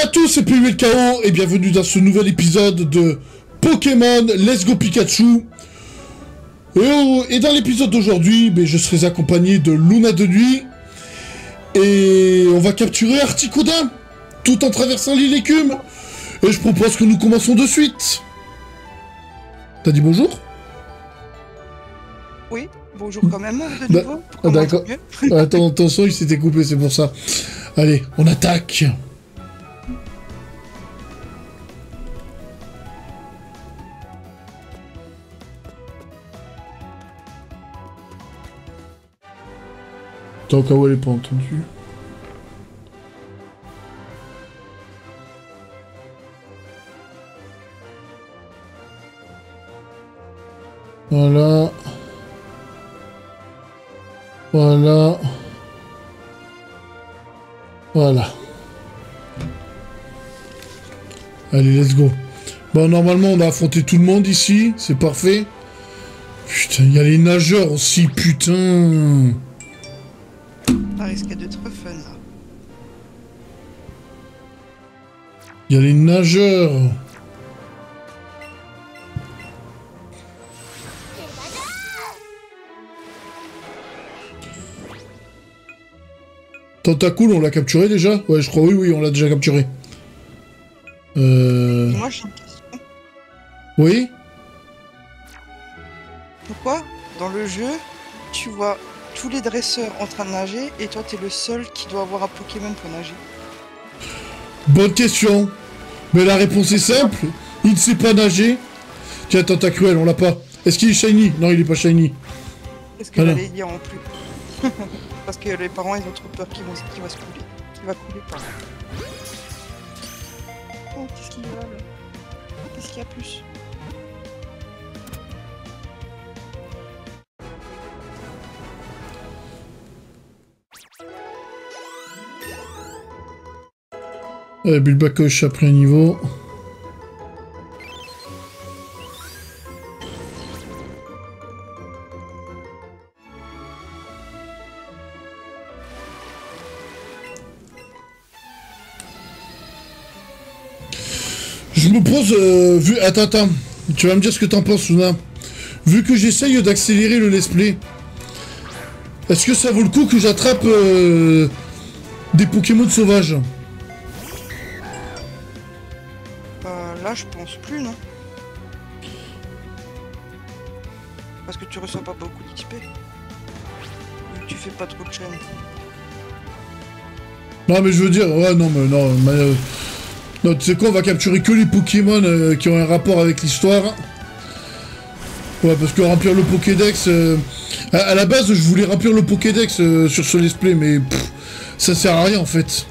à tous, c'est PULKO et bienvenue dans ce nouvel épisode de Pokémon Let's Go Pikachu. Et dans l'épisode d'aujourd'hui, je serai accompagné de Luna de Nuit et on va capturer Articuno tout en traversant l'île Écume. Et je propose que nous commençons de suite. T'as dit bonjour? Oui, bonjour quand même, de nouveau. D'accord. Attends, ton son il s'était coupé, c'est pour ça. Allez, on attaque. Tant qu'à où elle est pas entendue. Voilà. Voilà. Voilà. Allez, let's go. Bon, normalement, on a affronté tout le monde ici. C'est parfait. Putain, il y a les nageurs aussi, putain. Ça risque d'être fun, là. Il y a les nageurs. Tentacool, on l'a capturé déjà? Ouais, je crois, oui, on l'a déjà capturé. Moi, j'ai une question. Oui? Pourquoi, dans le jeu, tu vois tous les dresseurs en train de nager et toi, t'es le seul qui doit avoir un Pokémon pour nager? Bonne question. Mais la réponse est simple. Il ne sait pas nager. Tiens, Tentacruel, on l'a pas. Est-ce qu'il est shiny? Non, il est pas shiny. Qu'est-ce que j'allais dire en plus? Parce que les parents, ils ont trop peur qu'il va se couler. Qu'il va couler, pardon. Oh, qu'est-ce qu'il y a là? Qu'est-ce qu'il y a plus? Bulbacoche a pris un niveau. Je me pose, Attends, tu vas me dire ce que t'en penses, Luna. Vu que j'essaye d'accélérer le let's play, est-ce que ça vaut le coup que j'attrape des Pokémon sauvages? Là, je pense plus, non? Parce que tu reçois pas beaucoup d'XP. Tu fais pas trop de chaînes. Non, mais je veux dire, ouais, non, mais non, non, tu sais quoi, on va capturer que les Pokémon qui ont un rapport avec l'histoire. Ouais, parce que remplir le Pokédex... à la base, je voulais remplir le Pokédex sur ce let's play, mais ça sert à rien, en fait.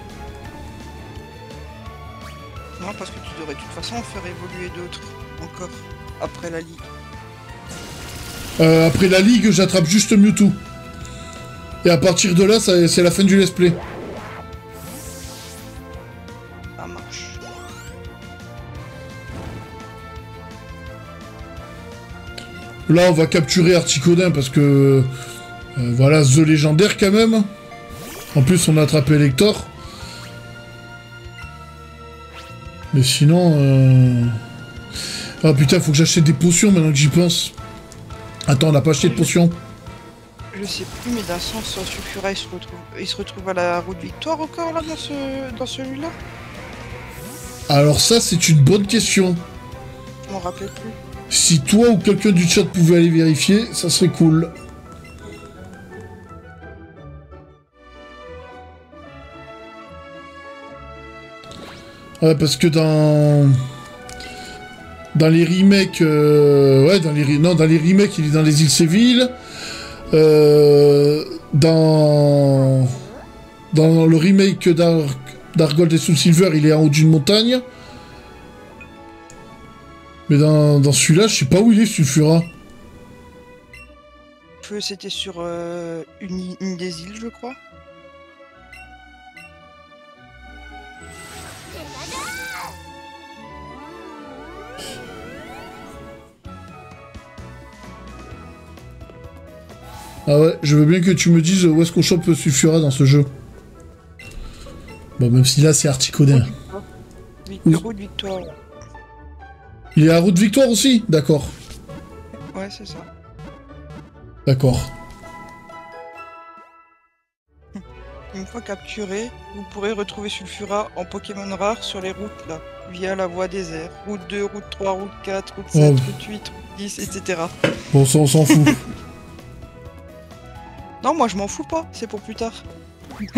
Non, parce que tu devrais de toute façon faire évoluer d'autres encore après la ligue. Après la ligue, j'attrape juste Mewtwo. Et à partir de là, c'est la fin du let's play. Ça marche. Là, on va capturer Articuno parce que... voilà, The légendaire quand même. En plus, on a attrapé Elector. Mais sinon... Ah putain, faut que j'achète des potions maintenant que j'y pense. Attends, on n'a pas acheté de potions. Je sais plus, mais d'un sens, Sulfura, il se retrouve à la route victoire encore, là, dans celui-là? Alors ça, c'est une bonne question. Je m'en rappelais plus. Si toi ou quelqu'un du chat pouvait aller vérifier, ça serait cool. Ouais, parce que dans les remakes... ouais, dans les remakes, il est dans les îles Séville. Dans le remake d'Argold et Soul Silver, il est en haut d'une montagne. Mais dans celui-là, je sais pas où il est, Sulfura. C'était sur une des îles, je crois. Ah ouais, je veux bien que tu me dises où est-ce qu'on chope Sulfura dans ce jeu. Bon, même si là, c'est Articuno. Le route victoire. Il est à route victoire aussi? D'accord. Ouais, c'est ça. D'accord. Une fois capturé, vous pourrez retrouver Sulfura en Pokémon rare sur les routes là, via la voie des airs. Route 2, route 3, route 4, route 7, route 8, route 10, etc. Bon, ça, on s'en fout. Non, moi je m'en fous pas, c'est pour plus tard.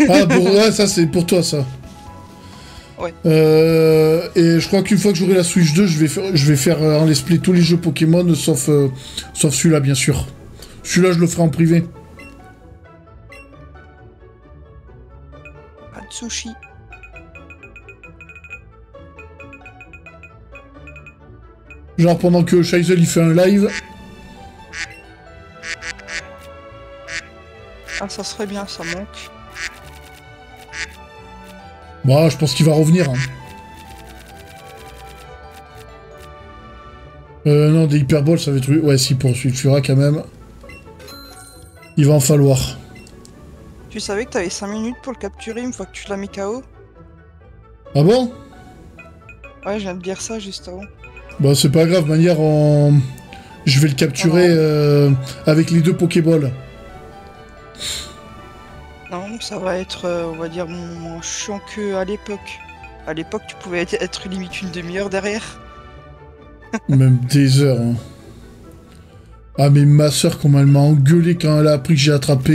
Ah, ouais, ça, c'est pour toi, ça. Ouais. Et je crois qu'une fois que j'aurai la Switch 2, je vais faire en let's play tous les jeux Pokémon, sauf celui-là, bien sûr. Celui-là, je le ferai en privé. Pas de sushi. Genre pendant que Scheisel il fait un live. Ah, ça serait bien, ça manque. Bah, je pense qu'il va revenir. Hein. Non, des hyperballs, ça va être... Ouais, si, pour Sulfura, quand même. Il va en falloir. Tu savais que t'avais 5 minutes pour le capturer une fois que tu l'as mis KO? Ah bon? Ouais, je viens de dire ça juste avant. Bah, c'est pas grave, manière en... Je vais le capturer avec les 2 Pokéballs. Non, ça va être, on va dire, moins chiant qu'à l'époque. À l'époque, tu pouvais être limite une demi-heure derrière. Même des heures. Hein. Ah, mais ma soeur, comment elle m'a engueulé quand elle a appris que j'ai attrapé...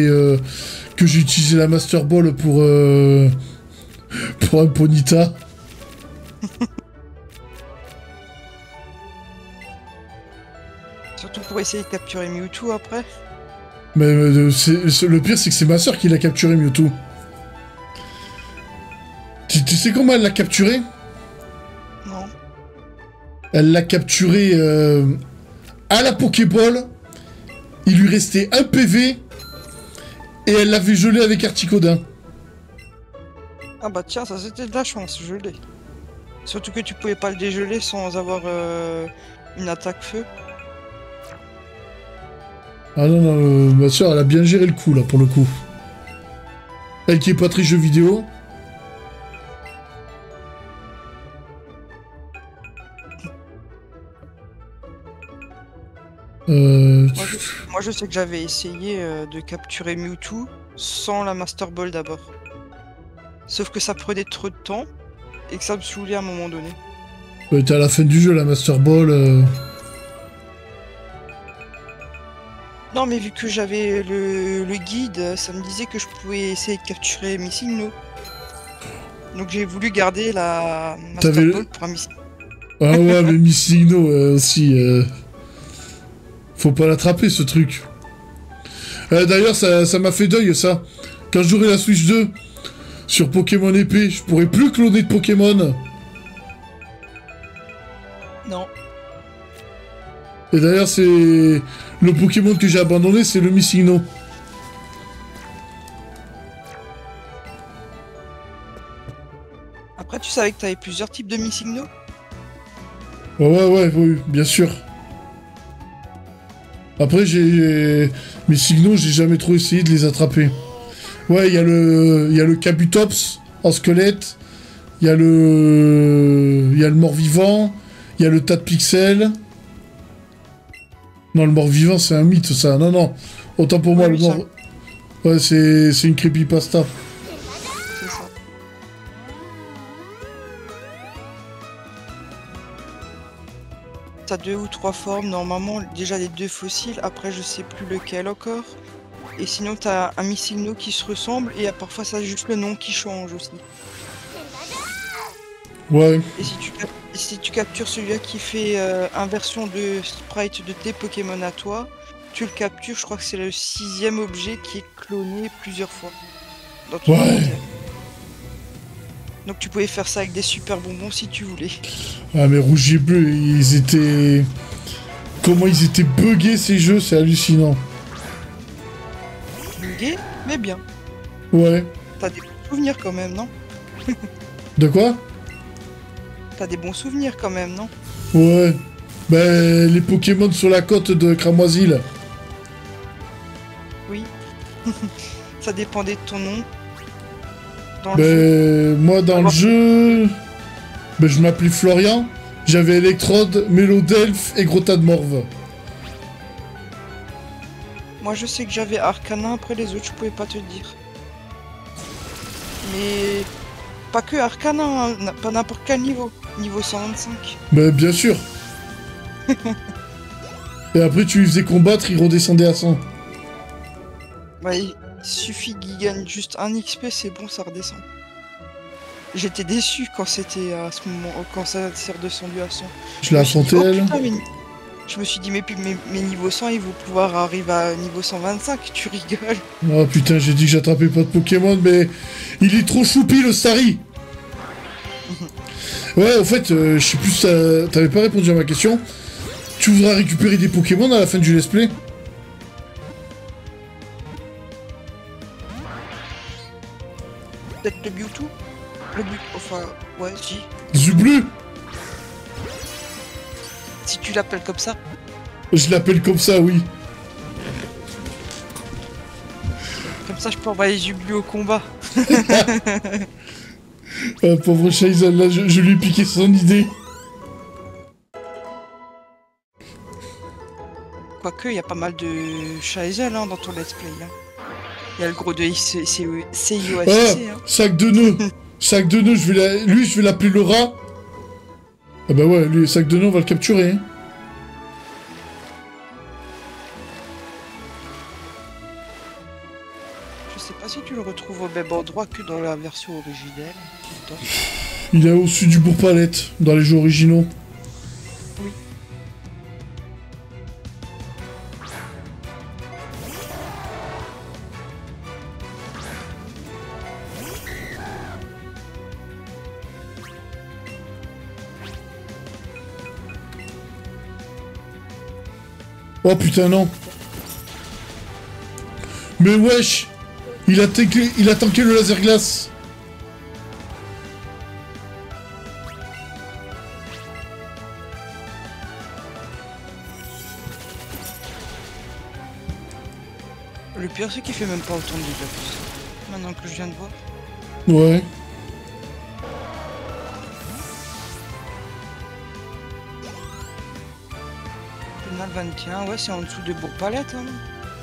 que j'ai utilisé la Master Ball pour un Ponyta. Surtout pour essayer de capturer Mewtwo après. Mais le pire, c'est que c'est ma soeur qui l'a capturé, Mewtwo. Tu sais comment elle l'a capturé? Non. Elle l'a capturé à la Pokéball. Il lui restait un PV. Et elle l'avait gelé avec Articodin. Ah bah tiens, ça c'était de la chance, je l'ai. Surtout que tu pouvais pas le dégeler sans avoir une attaque feu. Ah non, non, ma soeur, elle a bien géré le coup, là, pour le coup. Elle qui est pas très jeu vidéo. Moi, je sais que j'avais essayé de capturer Mewtwo sans la Master Ball d'abord. Sauf que ça prenait trop de temps et que ça me saoulait à un moment donné. T'es à la fin du jeu, la Master Ball. Non, mais vu que j'avais le guide, ça me disait que je pouvais essayer de capturer Missigno. Donc j'ai voulu garder la Master Ball pour un Missigno. Ah ouais, mais Missigno aussi. Faut pas l'attraper, ce truc. D'ailleurs, ça m'a fait deuil, ça. Quand j'aurai la Switch 2 sur Pokémon épée, je pourrai plus cloner de Pokémon. Non. Et d'ailleurs, c'est... Le Pokémon que j'ai abandonné, c'est le Missigno. Après, tu savais que t'avais plusieurs types de Missigno? Ouais, oui, bien sûr. Après, Missigno, j'ai jamais trop essayé de les attraper. Ouais, il y a le Kabutops en squelette. Il y a le mort-vivant. Il y a le tas de pixels. Non, le mort-vivant, c'est un mythe, ça. Non, non. Autant pour moi, oui, le mort... Ouais, c'est une creepypasta. C'est ça. T'as 2 ou 3 formes, normalement, déjà les 2 fossiles. Après, je sais plus lequel encore. Et sinon, t'as un Missigno qui se ressemble. Et parfois, ça a juste le nom qui change aussi. Ouais. Et si tu captures celui-là qui fait inversion de sprite de tes Pokémon à toi, tu le captures, je crois que c'est le 6e objet qui est cloné plusieurs fois. Dans ton inventaire. Donc tu pouvais faire ça avec des super bonbons si tu voulais. Ah mais rouge et bleu, ils étaient... Comment ils étaient buggés ces jeux, c'est hallucinant. Buggé, mais bien. Ouais. T'as des bons souvenirs quand même, non? De quoi? T'as des bons souvenirs quand même, non? Ouais. Ben, les Pokémon sur la côte de Cramoisil. Oui. Ça dépendait de ton nom. Dans le jeu. Moi, dans le jeu... Ben, je m'appelais Florian, j'avais Electrode, Mélodelph et Grota de Morve. Moi je sais que j'avais Arcana, après les autres je pouvais pas te dire. Mais pas que Arcana, hein, pas n'importe quel niveau. Niveau 125. Ben, bien sûr. Et après, tu lui faisais combattre, il redescendait à 100. Bah, il suffit qu'il gagne juste un XP, c'est bon, ça redescend. J'étais déçu quand c'était à ce moment, quand ça s'est redescendu à 100. Je l'ai affronté, elle. Putain, mais... Je me suis dit, mais mes niveaux 100, ils vont pouvoir arriver à niveau 125, tu rigoles. Oh putain, j'ai dit que j'attrapais pas de Pokémon, mais il est trop choupi le Starry. Ouais, en fait, je sais plus si t'avais pas répondu à ma question. Tu voudras récupérer des Pokémon à la fin du let's play? Peut-être le Mewtwo? Le Mewtwo, enfin, ouais, si. Zublu. Si tu l'appelles comme ça. Je l'appelle comme ça, oui. Comme ça, je peux envoyer Zublu au combat. Ah, pauvre Shaizal, là, je lui ai piqué son idée. Quoique, il y a pas mal de Shaizal hein, dans ton let's play. Hein. Il y a le gros de CIOSC. Ah, sac de nœuds. Sac de nœuds, lui, je vais l'appeler le rat. Ah bah ouais, lui, sac de nœuds, on va le capturer. Hein. Je sais pas si tu le retrouves au même endroit que dans la version originelle. Il est au-dessus du Bourg-Palette, dans les jeux originaux. Oui. Oh putain, non. Mais wesh, il a tanké le laser glace. Le pire, c'est qu'il fait même pas autant de dégâts. Maintenant que je viens de voir. Ouais. Chenal 21, ouais, c'est en dessous de Bourg-Palette, hein,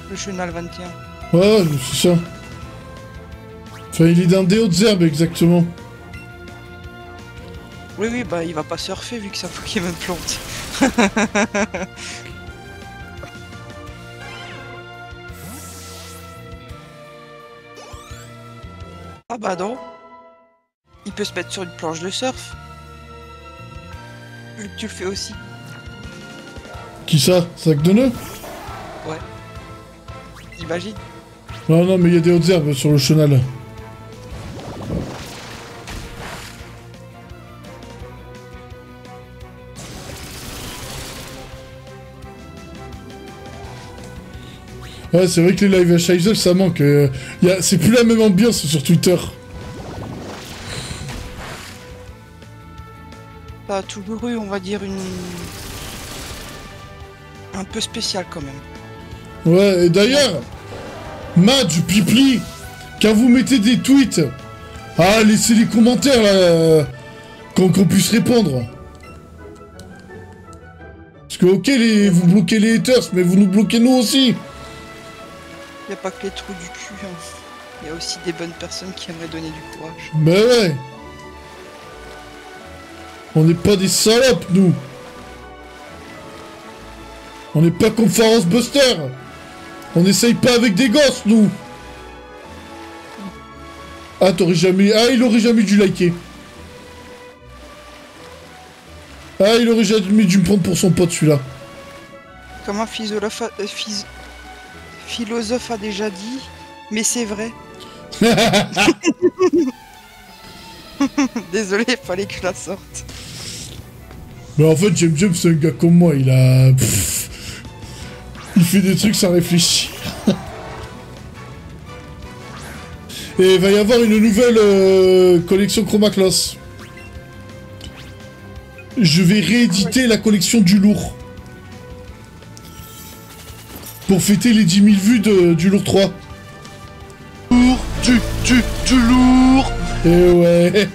le Chenal 21. Ouais, c'est ça. Enfin, il est dans des hautes herbes, exactement. Oui, oui, bah il va pas surfer vu que c'est un Pokémon plante. Ah bah non. Il peut se mettre sur une planche de surf. Vu que tu le fais aussi. Qui ça? Sac de nœuds? Ouais. Imagine. Non, non, mais il y a des hautes herbes sur le chenal. Ouais, c'est vrai que les lives à Shaizal, ça manque. C'est plus la même ambiance sur Twitter. Ça a toujours eu, on va dire, un peu spécial quand même. Ouais, et d'ailleurs, Madge, Pipli, quand vous mettez des tweets, laissez les commentaires là, qu'on puisse répondre. Parce que ok, vous bloquez les haters, mais vous nous bloquez nous aussi. Y a pas que les trous du cul, hein. Y a aussi des bonnes personnes qui aimeraient donner du courage. Bah ouais. On n'est pas des salopes, nous. On n'est pas comme Force Buster. On essaye pas avec des gosses, nous. Ah, il aurait jamais dû liker. Ah, il aurait jamais dû me prendre pour son pote, celui-là. Comme un philosophe a déjà dit, mais c'est vrai. Désolé, fallait que je la sorte. Mais en fait, Jump, c'est un gars comme moi, il a... il fait des trucs sans réfléchir. Et il va y avoir une nouvelle collection Chromacloss. Je vais rééditer la collection du lourd. Pour fêter les 10 000 vues du lourd 3. Du lourd. Et ouais.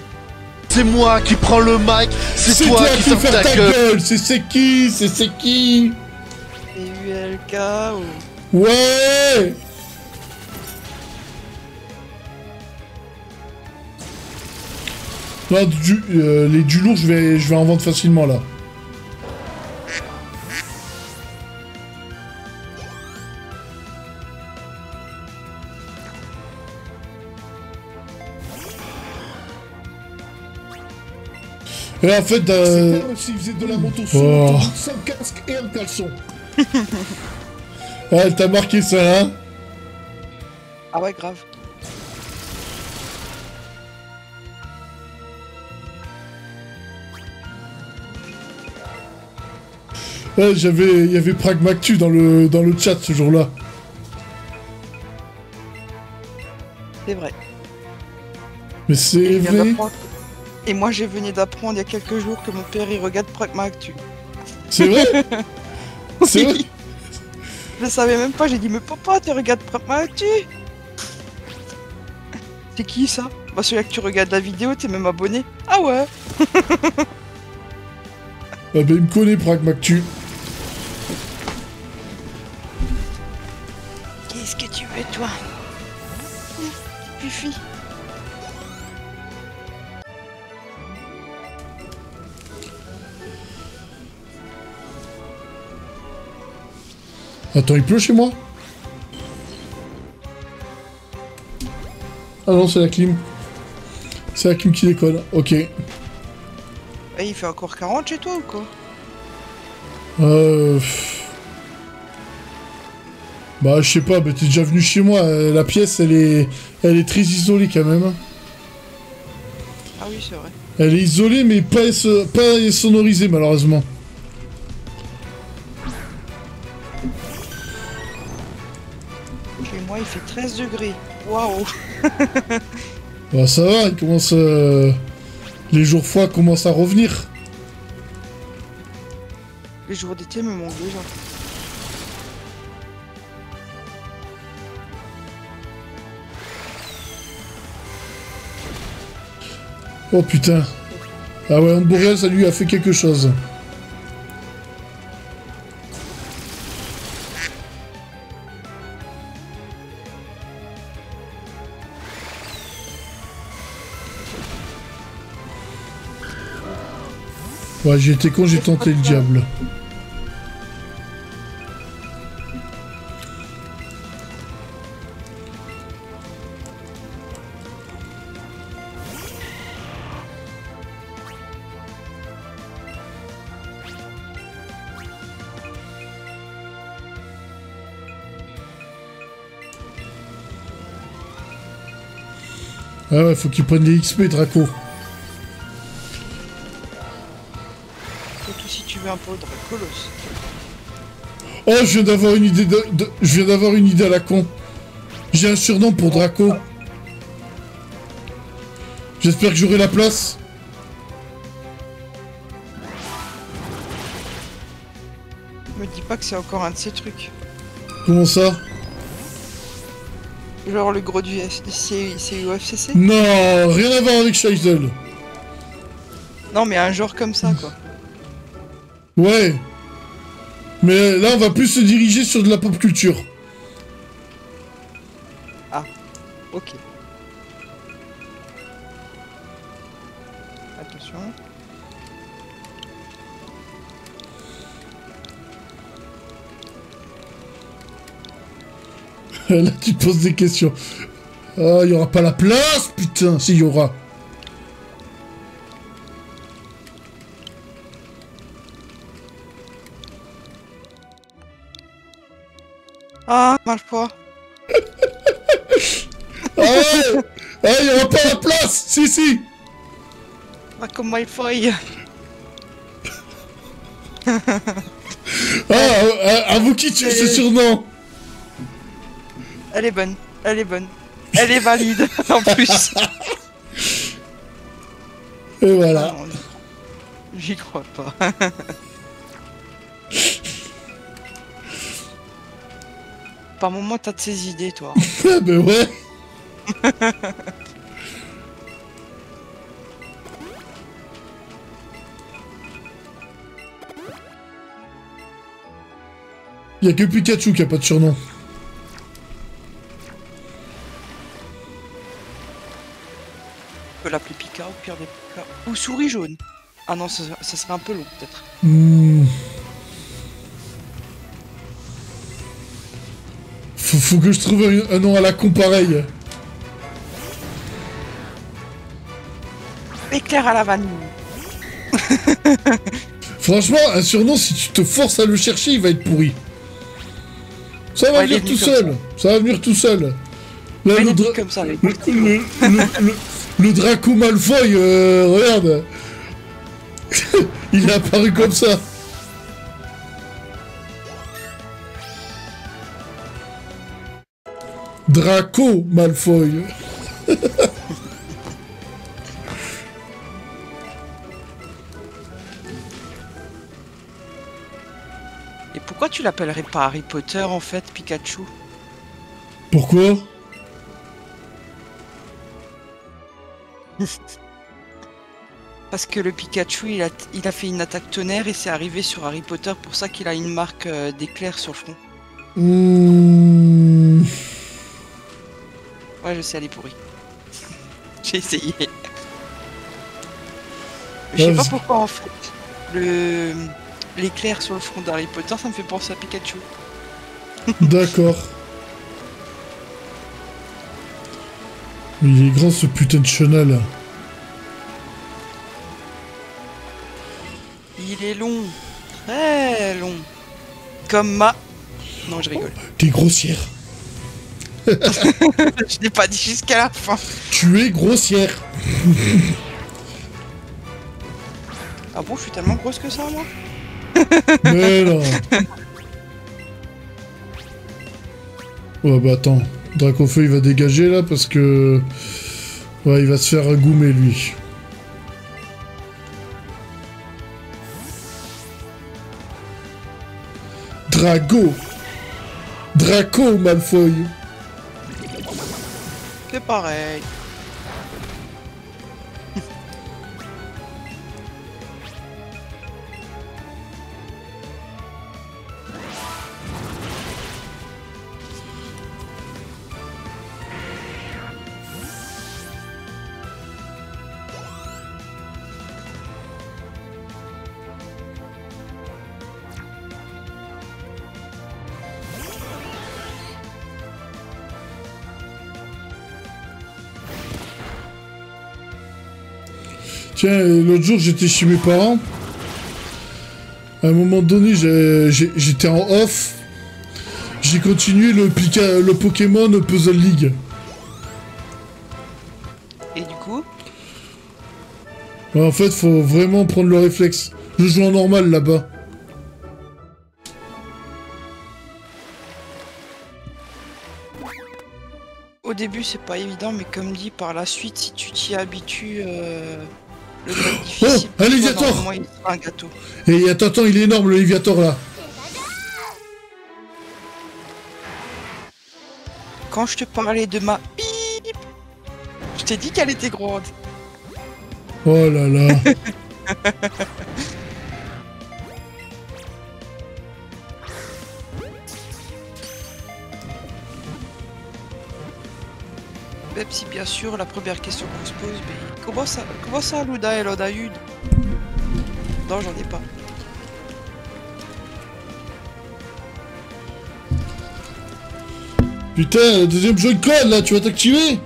C'est moi qui prends le mic, c'est toi qui ferme ta gueule. C'est qui? C'est qui? Et ULK ou... Ouais. Non, les du lourd, je vais en vendre facilement là. Et en fait, s'il faisait de la moto sans casque et un caleçon. Ah, t'as marqué ça, hein? Ah ouais, grave. Ouais, il y avait Pragmactu dans le chat ce jour-là. C'est vrai. Mais c'est vrai. Et moi, j'ai venu d'apprendre il y a quelques jours que mon père, il regarde Pragma Actu. C'est vrai? C'est vrai? Je le savais même pas, j'ai dit, mais papa, tu regardes Pragma Actu? C'est qui ça? Bah, celui-là que tu regardes la vidéo, t'es même abonné. Ah ouais? Ah bah, il me connaît, Pragmactu. Qu'est-ce que tu veux, toi? Puffy. Attends, il pleut chez moi? Ah non, c'est la clim. C'est la clim qui déconne, ok. Et il fait encore 40 chez toi ou quoi? Bah, je sais pas, bah, t'es déjà venu chez moi. La pièce, elle est très isolée quand même. Ah oui, c'est vrai. Elle est isolée, mais pas sonorisée, malheureusement. Chez moi, il fait 13 degrés. Waouh! Bah, ça va, il commence. Les jours froids commencent à revenir. Les jours d'été me manquent déjà. Oh putain. Ah ouais, Boréal, ça lui a fait quelque chose. Ouais, j'ai été con, j'ai tenté le diable. Ah ouais, faut qu'il prenne les XP, Draco. Surtout si tu veux un peu de Dracolos. Oh, je viens d'avoir une idée je viens d'avoir une idée à la con. J'ai un surnom pour Draco. J'espère que j'aurai la place. Me dis pas que c'est encore un de ces trucs. Comment ça? Genre le gros du c'est UFCC? Non, rien à voir avec Scheisel. Non, mais un genre comme ça, quoi. Ouais. Mais là, on va plus se diriger sur de la pop culture. Ah, ok. Attention. Là, tu te poses des questions. Ah, il y aura pas la place, putain, s'il y aura. Ah, marche pas. Ah ouais. Ah, il y aura pas la place. Si, si. Pas comme my feuille. À vous qui tue ce surnom? Elle est bonne, elle est bonne. Elle est valide, en plus. Et voilà. Ah non, j'y crois pas. Par moment, t'as de ces idées, toi. Ah ben ouais. Y a que Pikachu qui a pas de surnom. On peut l'appeler Pika, au pire des Pika. Ou souris jaune. Ah non, ça serait un peu long, peut-être. Faut que je trouve un nom à la con pareil. Éclair à la vanille. Franchement, un surnom, si tu te forces à le chercher, il va être pourri. Ça va venir tout seul. Ça va venir tout seul. Là, comme ça, avec le Draco Malfoy, regarde. Il est apparu comme ça. Draco Malfoy. Et pourquoi tu l'appellerais pas Harry Potter en fait, Pikachu? Pourquoi? Parce que le Pikachu, il a fait une attaque tonnerre et c'est arrivé sur Harry Potter, pour ça qu'il a une marque d'éclair sur le front. Ouais, je sais, elle est pourrie. J'ai essayé. Je sais pas pourquoi en fait. L'éclair sur le front d'Harry Potter, ça me fait penser à Pikachu. D'accord. Il est grand ce putain de chenal. Il est long. Très long. Comme ma... Non, je rigole. T'es grossière. Je n'ai pas dit jusqu'à la fin. Tu es grossière. Ah bon, je suis tellement grosse que ça, moi? Mais non. Ouais, bah attends. Dracofeu, il va dégager là parce que... Ouais, il va se faire goumer lui. Draco Malfoy. C'est pareil. Tiens, l'autre jour j'étais chez mes parents. À un moment donné, j'étais en off. J'ai continué le Pokémon Puzzle League. Et du coup? En fait, faut vraiment prendre le réflexe. Je joue en normal là-bas. Au début, c'est pas évident, mais comme dit, par la suite, si tu t'y habitues, le mode difficile... Oh, un Léviator! Normalement, il sera un gâteau. Et attends, il est énorme le Léviator là. Quand je te parlais de ma bip, je t'ai dit qu'elle était grande. Oh là là. Même si bien sûr la première question qu'on se pose, mais comment ça Luda elle en a une? Non, j'en ai pas. Putain, le deuxième Joy-Con là, tu vas t'activer?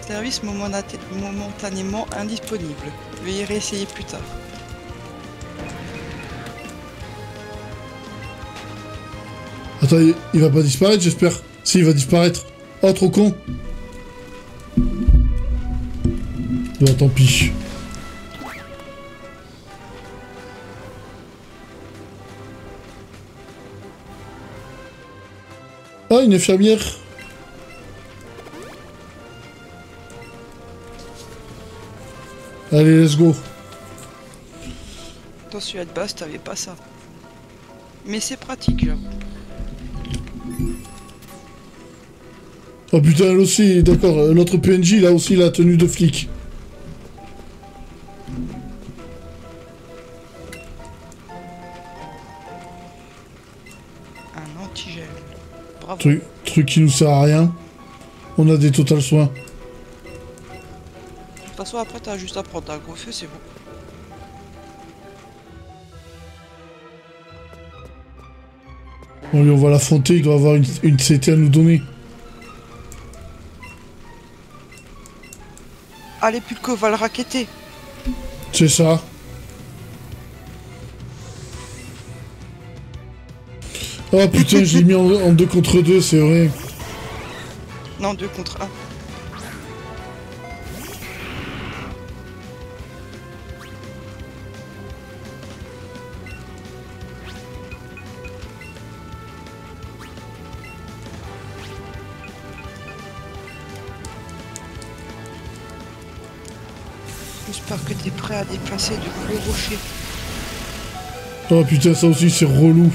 Service momentanément indisponible. Veuillez réessayer plus tard. Attends, il va pas disparaître, j'espère. Si, il va disparaître. Oh, trop con. Bon, tant pis. Ah, une infirmière. Allez, let's go. Dans celui-là de base, t'avais pas ça. Mais c'est pratique, j'avoue. Oh putain, elle aussi, d'accord. L'autre PNJ, il a aussi la tenue de flic. Un antigel. Bravo. Truc qui nous sert à rien. On a des total soins. De toute façon, après, t'as juste à prendre un gros feu, c'est bon. Bon, lui, on va l'affronter, il doit avoir une CT à nous donner. Allez, Pulco, va le raqueter. C'est ça. Oh putain, je l'ai mis en 2 contre 2, c'est vrai. Non, 2 contre 1. J'espère que t'es prêt à déplacer de gros rochers. Oh putain, ça aussi c'est relou.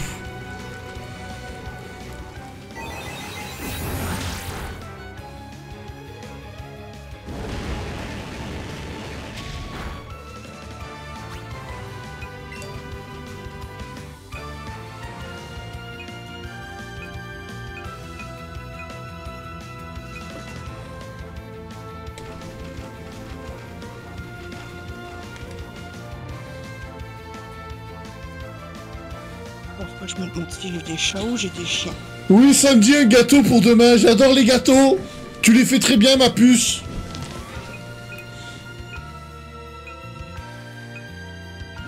Pourquoi je me demande si j'ai des chats ou j'ai des chiens. Oui, samedi, un gâteau pour demain, j'adore les gâteaux. Tu les fais très bien, ma puce.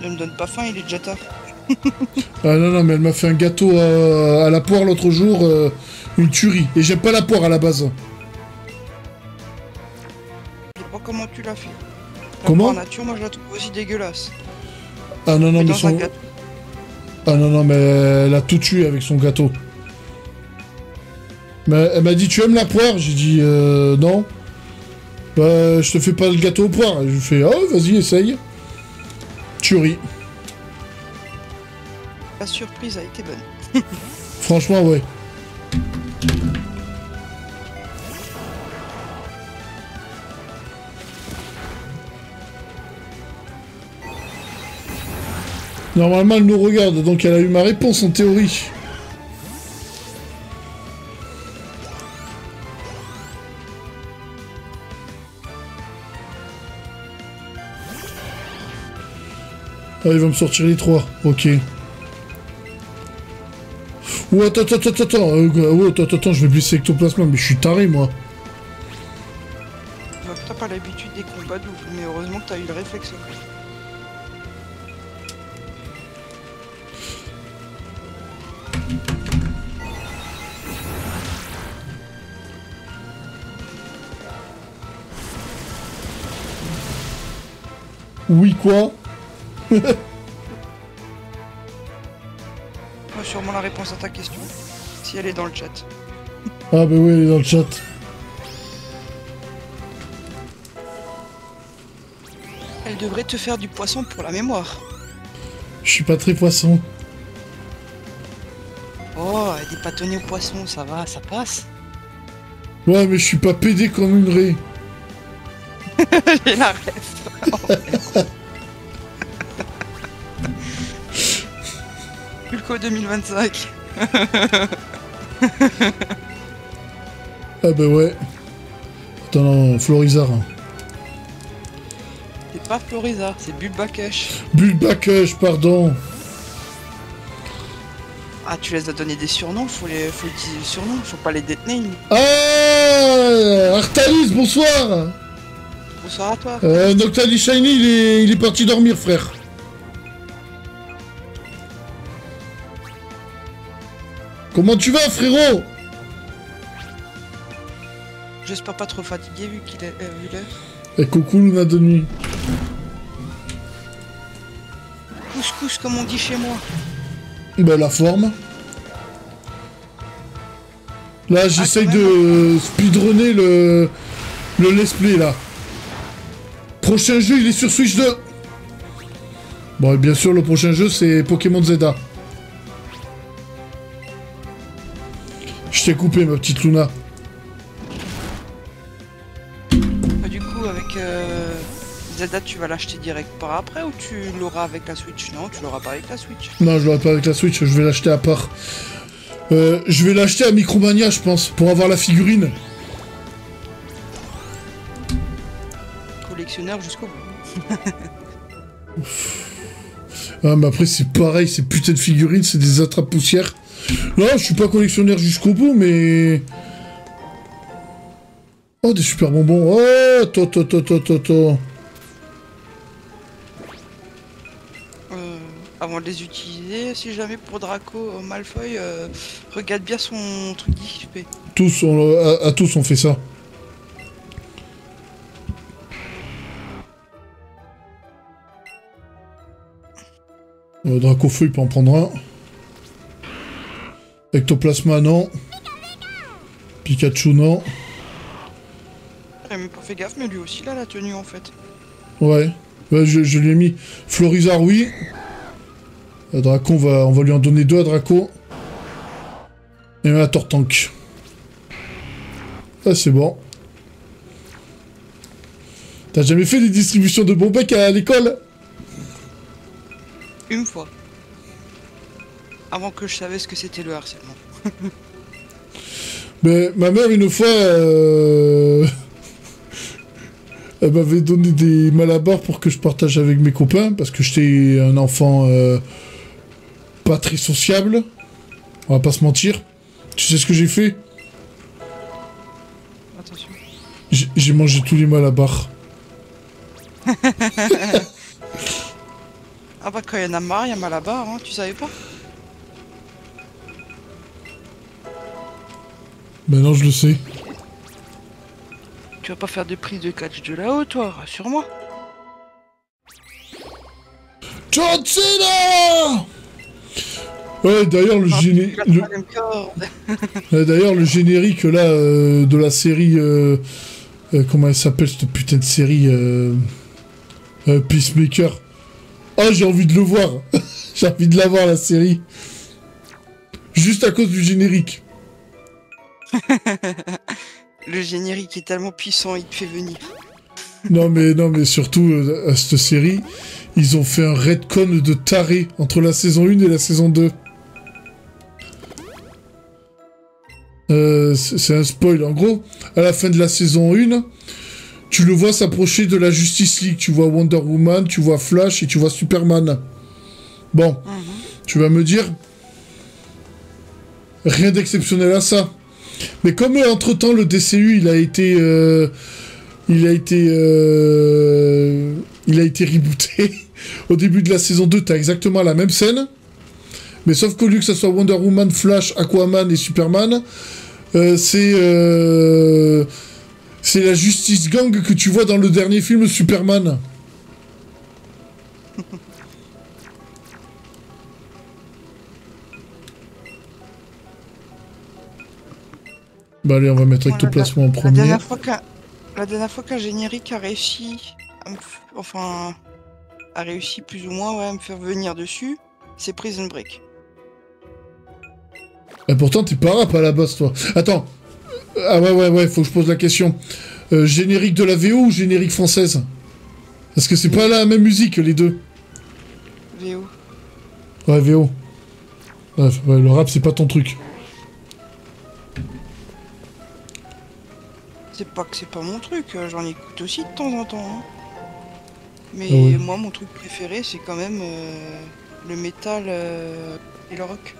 Ne me donne pas faim, il est déjà tard. Ah non, non, mais elle m'a fait un gâteau à la poire l'autre jour, une tuerie. Et j'aime pas la poire à la base. Je sais pas comment tu l'as fait. La Comment poire nature, moi je la trouve aussi dégueulasse. Ah non, non, mais Dans un gâteau. Ah non, non, mais elle a tout tué avec son gâteau. Mais elle m'a dit, tu aimes la poire? J'ai dit, non. Bah, je te fais pas le gâteau aux poires. Je lui fais, oh, vas-y, essaye. Tuerie. La surprise a été bonne. Franchement, ouais. Normalement, elle nous regarde, donc elle a eu ma réponse en théorie. Ah, il va me sortir les 3. Ok. Oh, attends, attends, je vais blesser ectoplasma, mais je suis taré, moi. Je vois que t'as pas l'habitude des combats doubles, mais heureusement que t'as eu le réflexe. Oui, quoi? Moi, sûrement la réponse à ta question, si elle est dans le chat. Ah bah oui, elle est dans le chat. Elle devrait te faire du poisson pour la mémoire. Je suis pas très poisson. Oh, des bâtonnets au poisson, ça va, ça passe. Ouais, mais je suis pas pédé comme une raie. J'ai la ref. Pulco 2025. Ah bah ouais. Attends, non, Florizard. C'est pas Florizard, c'est Bulbacush. Bulbacush, pardon. Ah, tu les as donné des surnoms, faut utiliser les surnoms, faut pas les deadname. Ah, Artalis, bonsoir. Bonsoir à toi. Noctali Shiny, il est parti dormir, frère. Comment tu vas, frérot? J'espère pas trop fatigué vu qu'il a vu l'heure. Et coucou, Luna de nuit. Couscous comme on dit chez moi. Ben, la forme. Là, j'essaye de speedrunner le let's play, là. Prochain jeu, il est sur Switch 2. Bon, et bien sûr, le prochain jeu, c'est Pokémon Zelda. Je t'ai coupé, ma petite Luna. Du coup, avec Zelda, tu vas l'acheter direct par après ou tu l'auras avec la Switch? Non, tu l'auras pas avec la Switch. Non, je l'aurai pas avec la Switch, je vais l'acheter à part. Je vais l'acheter à Micromania, je pense, pour avoir la figurine. Collectionneur jusqu'au bout. Ah, mais après, c'est pareil, ces putains de figurines, c'est des attrape-poussières. Non, je suis pas collectionneur jusqu'au bout, mais... Oh, des super bonbons. Oh, to. Avant de les utiliser, si jamais pour Draco Malfoy, regarde bien son truc d'XP. Tous, à tous on fait ça. Draco Feu, il peut en prendre un. Ectoplasma, non. Pikachu, non. J'ai même pas fait gaffe, mais lui aussi, là, la tenue, en fait. Ouais, je lui ai mis. Florizard, oui. Draco, on va lui en donner 2 à Draco. Et un à Tortank. Ah, c'est bon. T'as jamais fait des distributions de bons becs à l'école? Une fois. Avant que je savais ce que c'était le harcèlement. Mais ma mère, une fois, elle m'avait donné des malabars pour que je partage avec mes copains, parce que j'étais un enfant pas très sociable. On va pas se mentir. Tu sais ce que j'ai fait? Attention. J'ai mangé tous les malabars. Ah bah quand il y en a marre, il y a malabar, hein, tu savais pas? Ben non, je le sais. Tu vas pas faire de prise de catch de là-haut, toi, rassure-moi. John Cena! Ouais, d'ailleurs, d'ailleurs, le générique, là, de la série... comment elle s'appelle, cette putain de série Peacemaker. Oh, j'ai envie de le voir. J'ai envie de la voir, la série. Juste à cause du générique. Le générique est tellement puissant, il te fait venir. Non, mais surtout, à cette série, ils ont fait un retcon de taré entre la saison 1 et la saison 2. C'est un spoil. En gros, à la fin de la saison 1, tu le vois s'approcher de la Justice League. Tu vois Wonder Woman, tu vois Flash et tu vois Superman. Bon, tu vas me dire... Rien d'exceptionnel à ça. Mais comme entre-temps, le DCU, il a été rebooté. Au début de la saison 2, t'as exactement la même scène. Mais sauf qu'au lieu que ça soit Wonder Woman, Flash, Aquaman et Superman, c'est la Justice Gang que tu vois dans le dernier film Superman. Bah allez, on va mettre Ectoplasma en premier. La dernière fois qu'un générique a réussi a réussi plus ou moins à me faire venir dessus, c'est Prison Break. Et pourtant, t'es pas rap à la base, toi. Attends. Ah ouais, faut que je pose la question. Générique de la VO ou générique française? Parce que c'est pas la même musique, les deux. VO. Ouais, VO. Ouais, le rap, c'est pas ton truc. C'est pas que c'est pas mon truc, j'en écoute aussi de temps en temps. Hein. Mais moi, mon truc préféré, c'est quand même le métal et le rock.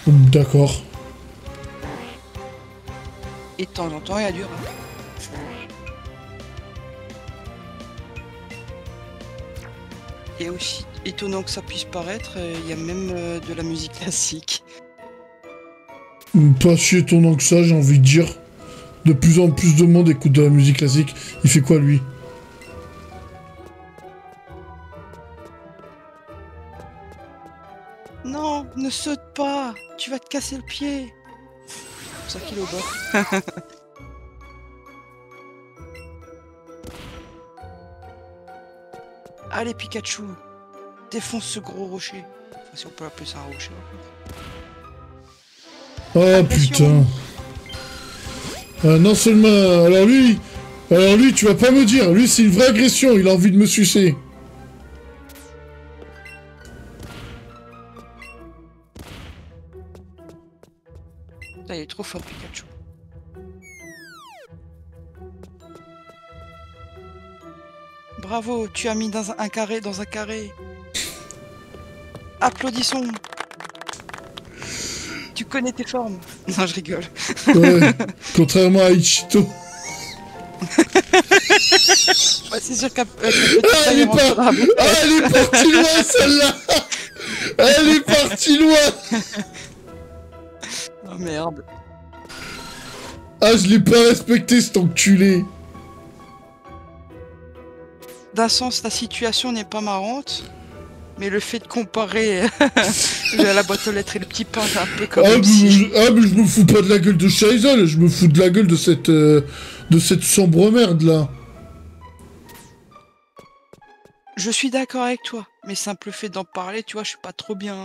D'accord. Et de temps en temps, il y a du rap. Et aussi étonnant que ça puisse paraître, il y a même de la musique classique. Pas si étonnant que ça, j'ai envie de dire. De plus en plus de monde écoute de la musique classique. Il fait quoi, lui? Non, ne saute pas, tu vas te casser le pied. C'est pour ça qu'il est au bord. Allez Pikachu, défonce ce gros rocher. Enfin, si on peut appeler ça un rocher. Oh putain. Non seulement... Alors lui, tu vas pas me dire. Lui, c'est une vraie agression. Il a envie de me sucer. Putain, il est trop fort, Pikachu. Bravo, tu as mis dans un carré dans un carré. Applaudissons. Tu connais tes formes. Non, je rigole. Ouais, contrairement à Ichito. Ouais, c'est sûr qu'à elle est partie loin, celle-là. Elle est partie loin. Oh merde. Ah, je l'ai pas respecté, cet enculé. D'un sens, la situation n'est pas marrante, mais le fait de comparer la boîte aux lettres et le petit pain, c'est un peu comme mais si... je me fous pas de la gueule de Shaisel, je me fous de la gueule de cette sombre merde là. Je suis d'accord avec toi, mais simple fait d'en parler, tu vois, je suis pas trop bien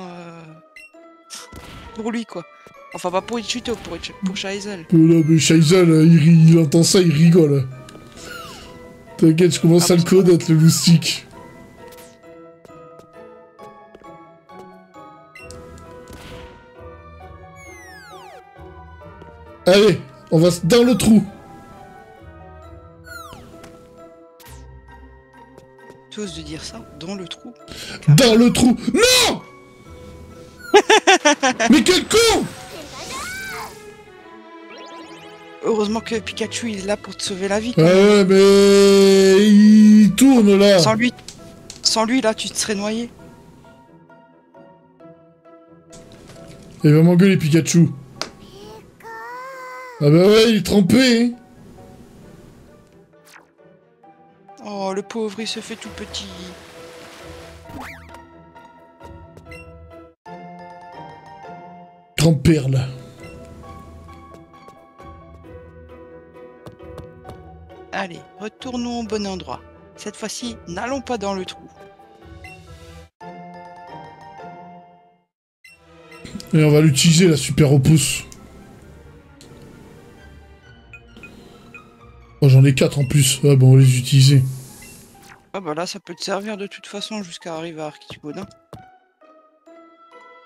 pour lui, quoi. Enfin, pas pour Ichito, pour Shaisel. Non, mais Shaisel, il entend ça, il rigole. T'inquiète, je commence à le connaître, le loustique. Allez, on va dans le trou. Tu oses de dire ça? Dans le trou? Dans le trou. Non. Mais quel con! Heureusement que Pikachu il est là pour te sauver la vie. Ah ouais, mais il tourne là. Sans lui là, tu te serais noyé. Il va m'engueuler Pikachu. Ah bah ouais, il est trempé. Hein. Oh, le pauvre, il se fait tout petit. Grande perle. Allez, retournons au bon endroit. Cette fois-ci, n'allons pas dans le trou. Et on va l'utiliser, la super repousse. Oh, j'en ai 4 en plus. Ah bon, on va les utiliser. Ah bah là, ça peut te servir de toute façon jusqu'à arriver à Archipodin.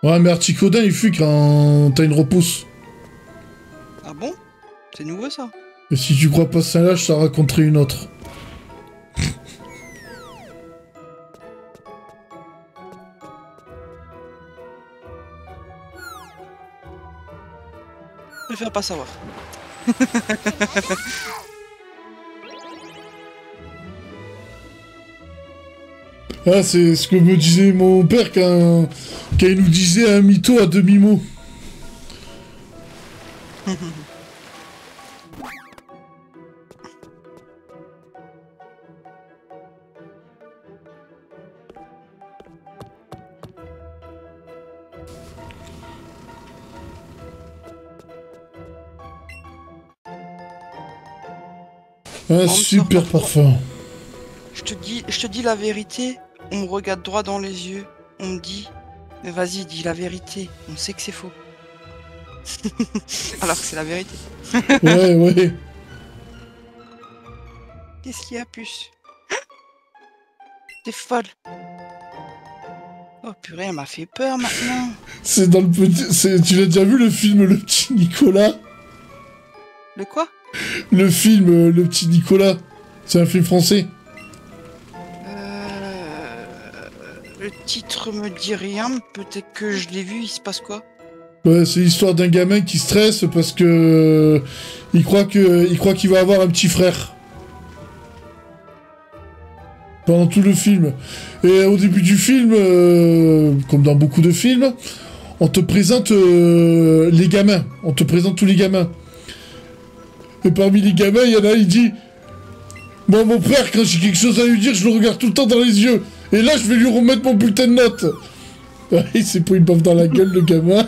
Ouais, mais Articodin, il fuit quand t'as une repousse. Ah bon? C'est nouveau ça? Et si tu crois pas celle-là, je t'en raconterai une autre. Je préfère pas savoir. Ah, c'est ce que me disait mon père quand il nous disait un mytho à demi-mot. Un super parfum. Je te dis la vérité, on me regarde droit dans les yeux, on me dit, mais vas-y, dis la vérité, on sait que c'est faux. Alors que c'est la vérité. Ouais, ouais. Qu'est-ce qu'il y a, puce? T'es folle. Oh purée, elle m'a fait peur maintenant. C'est dans le petit... Tu l'as déjà vu le film Le Petit Nicolas? Le quoi? Le film Le Petit Nicolas. C'est un film français. Le titre me dit rien, peut-être que je l'ai vu, il se passe quoi? Ouais, c'est l'histoire d'un gamin qui stresse parce que... il croit qu'il va avoir un petit frère. Pendant tout le film. Et au début du film, comme dans beaucoup de films, on te présente les gamins. On te présente tous les gamins. Et parmi les gamins, il y en a, il dit... Moi, mon père, quand j'ai quelque chose à lui dire, je le regarde tout le temps dans les yeux. Et là, je vais lui remettre mon bulletin de notes. Ouais, il s'est pris une baffe dans la gueule, le gamin.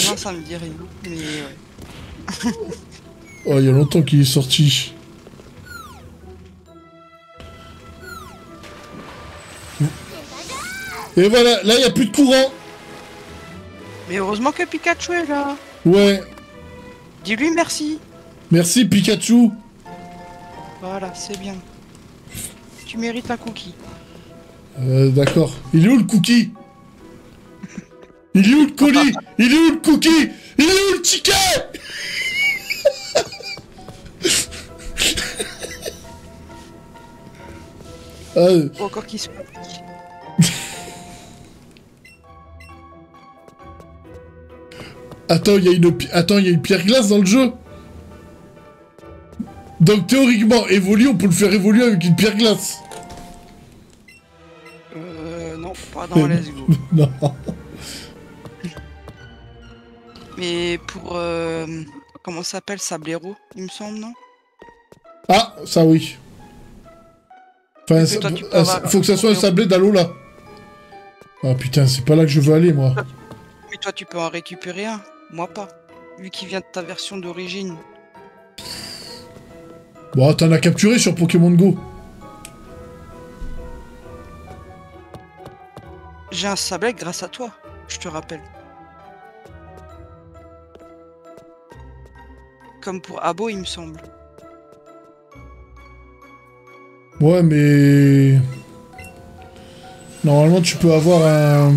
Non, ça me dit rien, mais ouais. Oh, il y a longtemps qu'il est sorti. Et voilà, là, il n'y a plus de courant. Mais heureusement que Pikachu est là. Ouais. Dis-lui merci. Merci, Pikachu. Voilà, c'est bien. Tu mérites un cookie. D'accord. Il est où, le cookie? Il est où le colis? Il est où le cookie? Il est où le ticket? Ou encore qu'il soit... Attends, il y a une pierre glace dans le jeu. Donc théoriquement, évoluer, on peut le faire évoluer avec une pierre glace. Non, pas dans Let's Go. Non. Mais pour... comment ça s'appelle? Sablero, il me semble, non? Ah, ça oui. Enfin, faut que ça soit un sablé d'Alola. Ah putain, c'est pas là que je veux aller, moi. Mais toi, tu peux en récupérer un. Moi, pas. Lui qui vient de ta version d'origine. Bon, t'en as capturé sur Pokémon Go. J'ai un sablé grâce à toi, je te rappelle. Comme pour Abo, il me semble. Ouais, mais... Normalement, tu peux avoir un...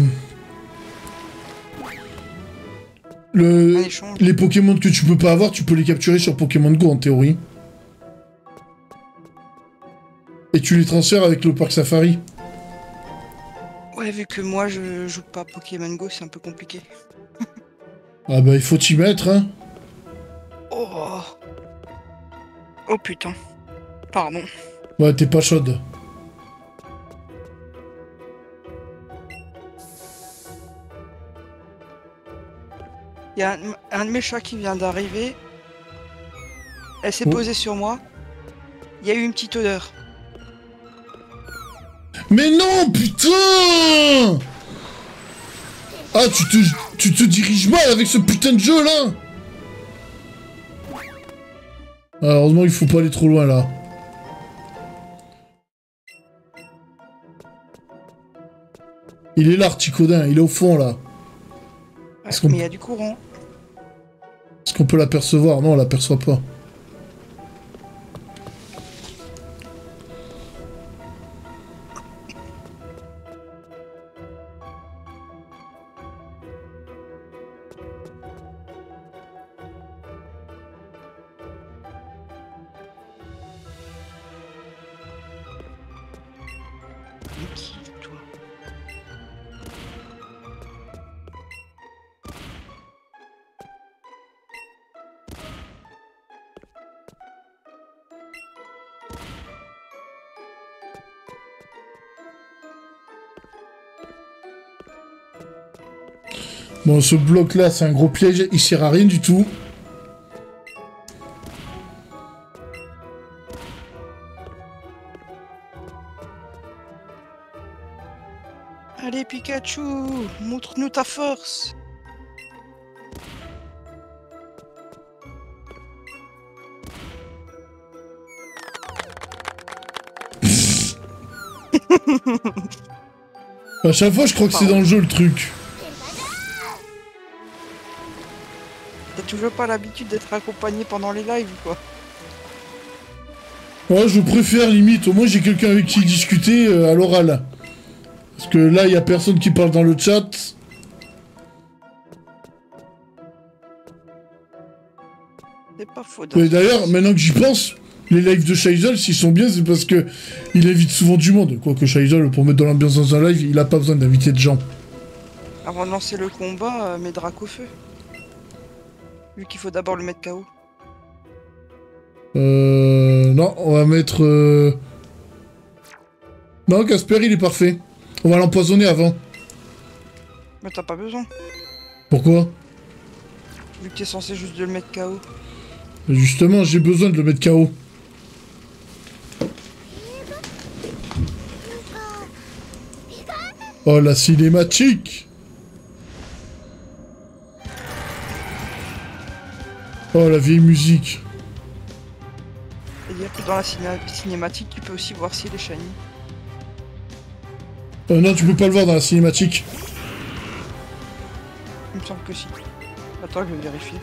Les Pokémon que tu peux pas avoir, tu peux les capturer sur Pokémon Go, en théorie. Et tu les transfères avec le parc Safari. Ouais, vu que moi, je joue pas à Pokémon Go, c'est un peu compliqué. Ah bah, il faut t'y mettre, hein. Oh. Oh putain. Pardon. Ouais, t'es pas chaude. Il y a un de mes chats qui vient d'arriver. Elle s'est posée sur moi. Il y a eu une petite odeur. Mais non, putain! Ah, tu te diriges mal avec ce putain de jeu, là! Ah, heureusement, il faut pas aller trop loin, là. Il est là, Articodin, il est au fond, là. Ouais, mais il y a du courant. Est-ce qu'on peut l'apercevoir? Non, on l'aperçoit pas. Qui, toi? Bon, ce bloc-là, c'est un gros piège, il sert à rien du tout. Allez, Pikachu, montre-nous ta force. À chaque fois, je crois que c'est dans le jeu, le truc. T'as toujours pas l'habitude d'être accompagné pendant les lives, quoi. Ouais, je préfère, limite. Au moins, j'ai quelqu'un avec qui discuter à l'oral. Parce que là, il y a personne qui parle dans le chat. C'est pas faux. Et d'ailleurs, maintenant que j'y pense, les lives de Shaisel, s'ils sont bien, c'est parce que il invite souvent du monde. Quoique Shaisel, pour mettre de l'ambiance dans un live, il a pas besoin d'inviter de gens. Avant de lancer le combat, mets Drac au feu. Vu qu'il faut d'abord le mettre KO. Non, on va mettre... Non, Casper, il est parfait. On va l'empoisonner avant. Mais t'as pas besoin. Pourquoi? Vu que t'es censé juste de le mettre KO. Justement, j'ai besoin de le mettre KO. Oh, la cinématique! Oh, la vieille musique. C'est-à-dire que dans la cinématique, tu peux aussi voir s'il est shiny. Non, tu peux pas le voir dans la cinématique. Il me semble que si. Attends, je vais vérifier.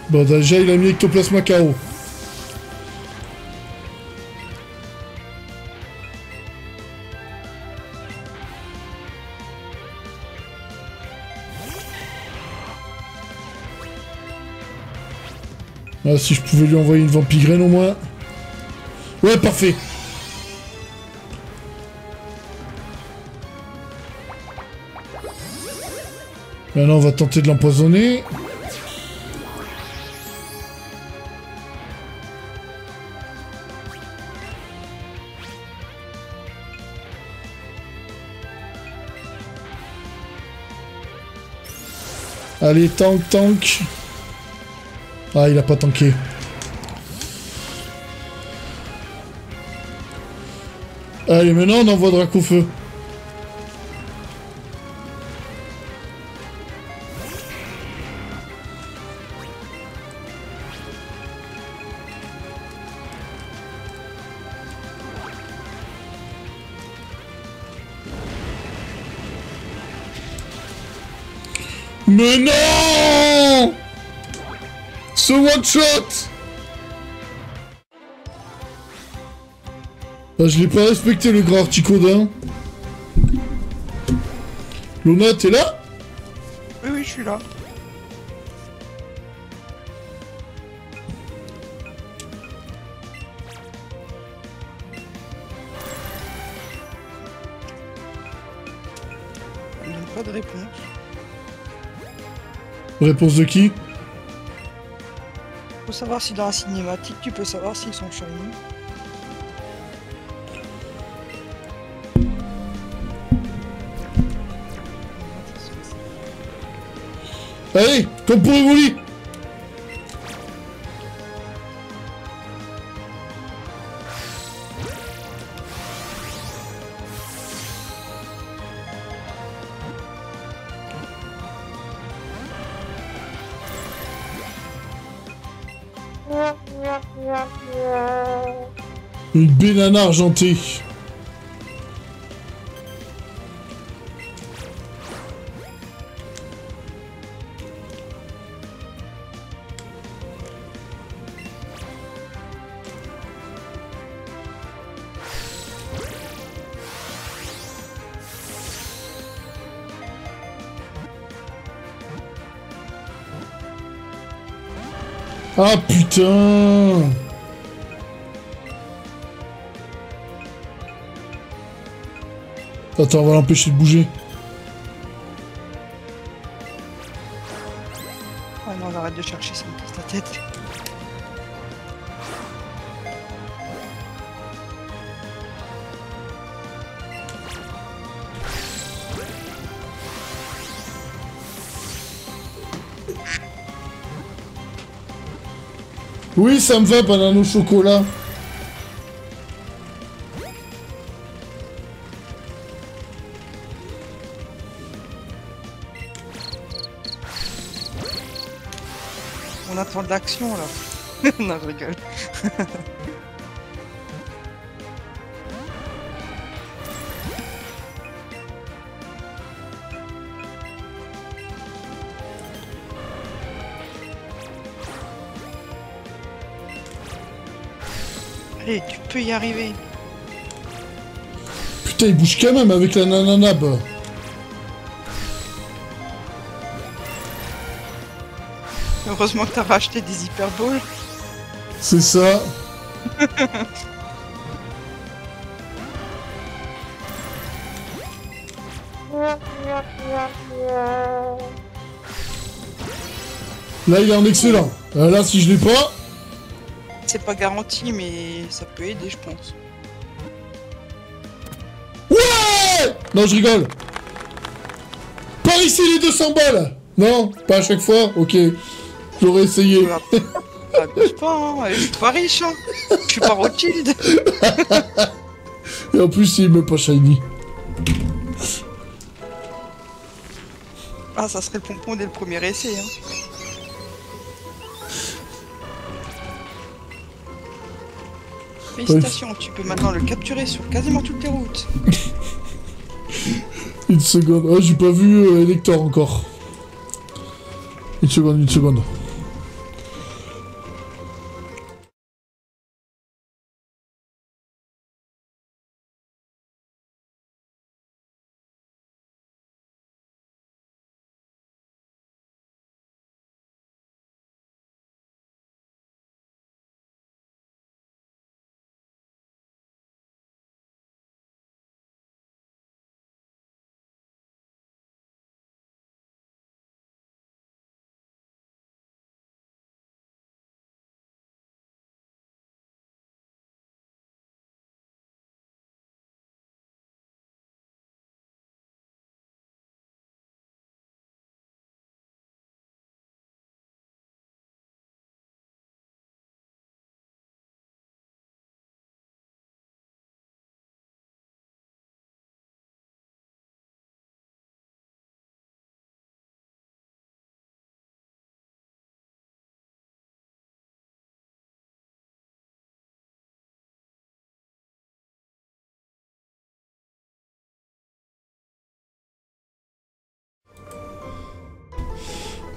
Bon, déjà, il a mis Ectoplasma KO. Ah, si je pouvais lui envoyer une vampigraine au moins. Ouais, parfait. Maintenant, on va tenter de l'empoisonner. Allez, tank. Ah, il a pas tanké. Allez, maintenant on envoie Dracofeu. Mais non! Ce one shot! Ah, je l'ai pas respecté le grand articodin. Luna, t'es là? Oui, je suis là. Il donne pas de réponse. Réponse de qui? Faut savoir si dans la cinématique, tu peux savoir s'ils sont shiny. Allez, comme pour Evoli! Une banane argentée. Ah putain! Attends, on va l'empêcher de bouger. Ah non, on arrête de chercher, ça me casse la tête. Oui, ça me va, banane au chocolat. On attend de l'action là. Non, je rigole. Allez, tu peux y arriver. Putain, il bouge quand même avec la nananab. Heureusement que t'as racheté des hyperballs. C'est ça. Là, il est en excellent. Là, si je l'ai pas... C'est pas garanti, mais ça peut aider, je pense. Ouais! Non, je rigole. Par ici, les 200 balles. Non, pas à chaque fois. Ok. J'aurais essayé. Abuse pas, hein. Je suis pas riche, hein. Je suis pas Rothschild. Et en plus, il met pas shiny. Ah, ça serait le pompon dès le premier essai, hein. Félicitations, tu peux maintenant le capturer sur quasiment toutes les routes. Une seconde. Oh, j'ai pas vu Elector encore. Une seconde.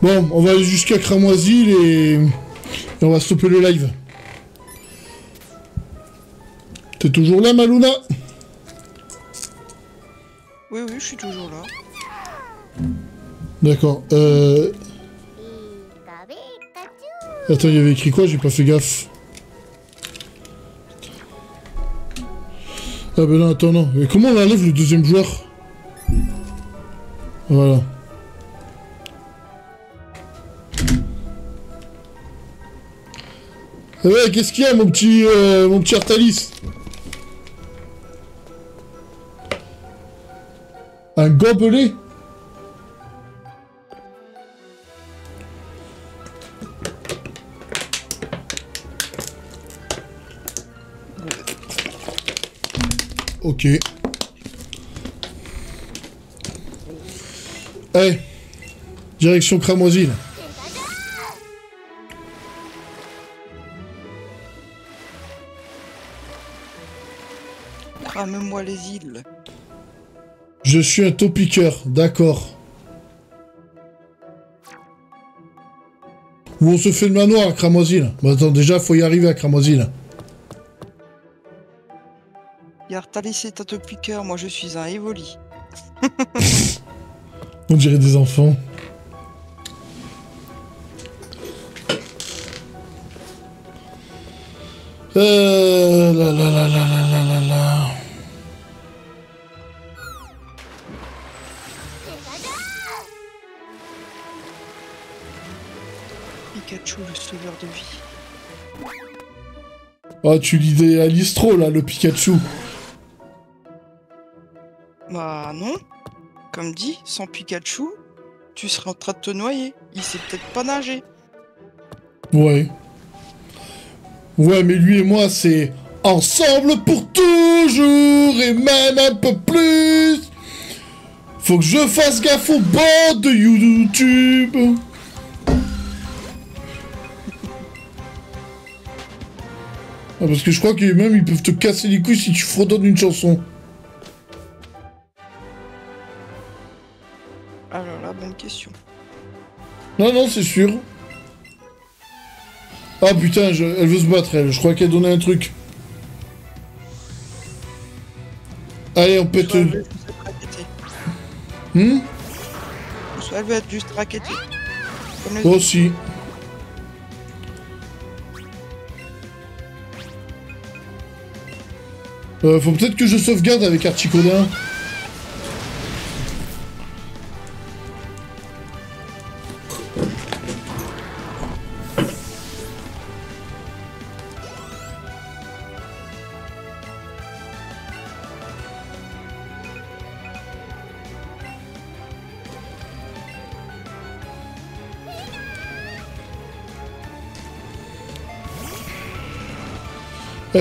Bon, on va aller jusqu'à Cramoisil et on va stopper le live. T'es toujours là, Maluna? Oui, oui, je suis toujours là. D'accord. Attends, il y avait écrit quoi? J'ai pas fait gaffe. Ah ben non, attends, non. Mais comment on enlève le deuxième joueur? Voilà. Eh ouais, qu'est-ce qu'il y a, mon petit Artalis? Un gobelet? Ok. Allez. Direction Cramoisil. Crame-moi les îles. Je suis un taupiqueur, d'accord. Où on se fait le manoir à Cramoisil. Bah attends, déjà, faut y arriver à Cramoisil. Artalis est un topiqueur, moi je suis un Evoli. On dirait des enfants. La la la la la la la la. Pikachu, le sauveur de vie. Ah, tu l'idéalises trop, là, le Pikachu. Bah non. Comme dit, sans Pikachu, tu serais en train de te noyer. Il sait peut-être pas nager. Ouais. Ouais, mais lui et moi, c'est ensemble pour toujours et même un peu plus. Faut que je fasse gaffe au bord de YouTube. Ah, parce que je crois que même ils peuvent te casser les couilles si tu fredonnes une chanson. Alors là, bonne question. Non, non, c'est sûr. Ah putain, elle veut se battre, elle. Je crois qu'elle donnait un truc. Allez, on pète... Soit elle veut juste être raquettée. Soit elle veut être juste raquettée. Comme les Moi autres. aussi. Faut peut-être que je sauvegarde avec Articodin.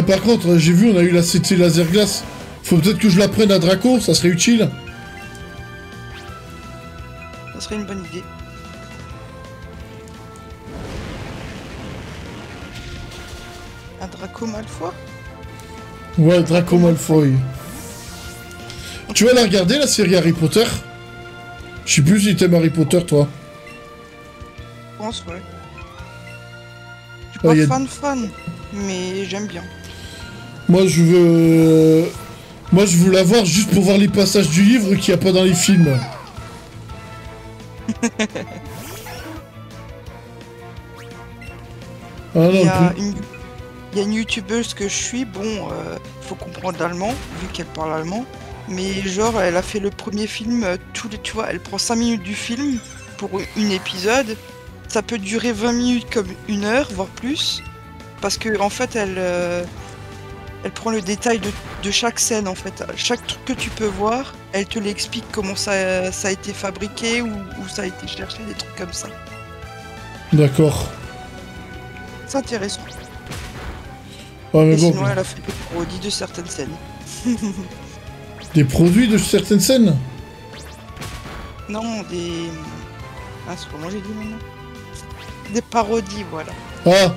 Par contre, j'ai vu, on a eu la CT laser glace. Faut peut-être que je la prenne à Draco, ça serait utile. Ça serait une bonne idée. Un Draco Malfoy? Ouais, Draco Malfoy. Tu vas la regarder, la série Harry Potter? Je sais plus si t'aimes Harry Potter, toi. Je pense, ouais. Je suis pas y a... fan, mais j'aime bien. Moi, je veux la voir juste pour voir les passages du livre qu'il n'y a pas dans les films. Ah non, Il y a une youtubeuse que je suis, bon, faut comprendre l'allemand, vu qu'elle parle allemand. Mais genre, elle a fait le premier film, tu vois, elle prend 5 minutes du film pour un épisode. Ça peut durer 20 minutes comme 1 heure, voire plus. Parce que en fait, elle prend le détail de chaque scène, en fait. Chaque truc que tu peux voir, elle te l'explique comment ça a été fabriqué ou où ça a été cherché, des trucs comme ça. D'accord. C'est intéressant. Ah, mais Et bon, sinon, elle a fait des parodies de certaines scènes. des produits de certaines scènes? Non, des... Ah, c'est comment j'ai dit maintenant? Des parodies, voilà. Ah.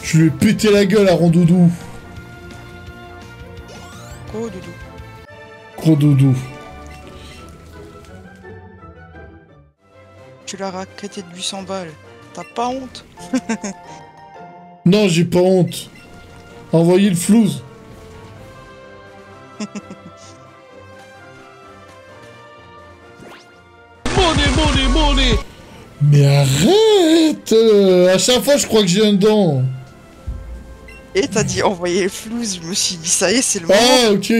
Je lui ai pété la gueule à Rondoudou. Quoi, Doudou? Gros doudou. Tu l'as raquetté de 800 balles. T'as pas honte? Non, j'ai pas honte. Envoyez le flouze. Money. Mais arrête à chaque fois, je crois que j'ai un dent. Et t'as dit envoyer le flouze, je me suis dit ça y est, c'est le moment. Ah, ok.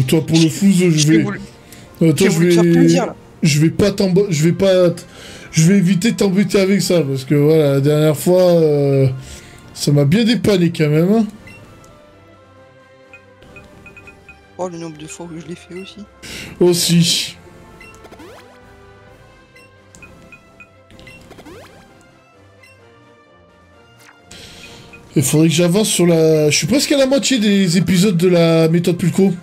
Toi, pour le flouze, je vais... Toi, je vais pas t'embêter... Je vais éviter de t'embêter avec ça, parce que voilà, la dernière fois, ça m'a bien dépanné quand même. Hein. Oh, le nombre de fois où je l'ai fait aussi. Aussi. Il faudrait que j'avance sur la... Je suis presque à la moitié des épisodes de la méthode Pulco.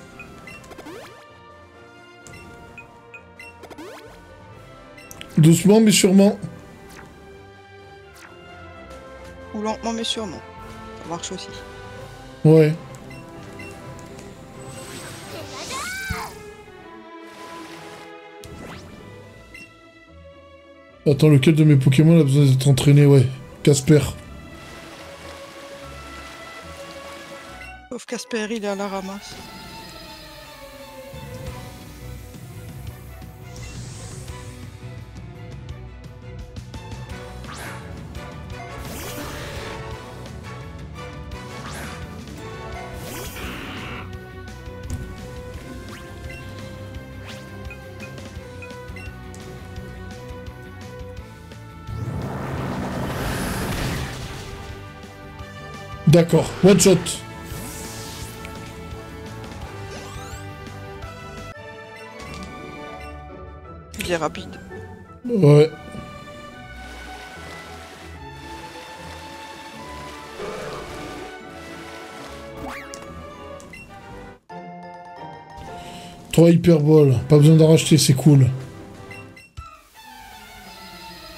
Doucement mais sûrement. Ou lentement mais sûrement. Ça marche aussi. Ouais. Attends, lequel de mes Pokémon a besoin d'être entraîné? Ouais. Casper. Sauf Casper, il est à la ramasse. D'accord, one shot. Il est rapide. Ouais. Trois hyperboles, pas besoin d'en racheter, c'est cool.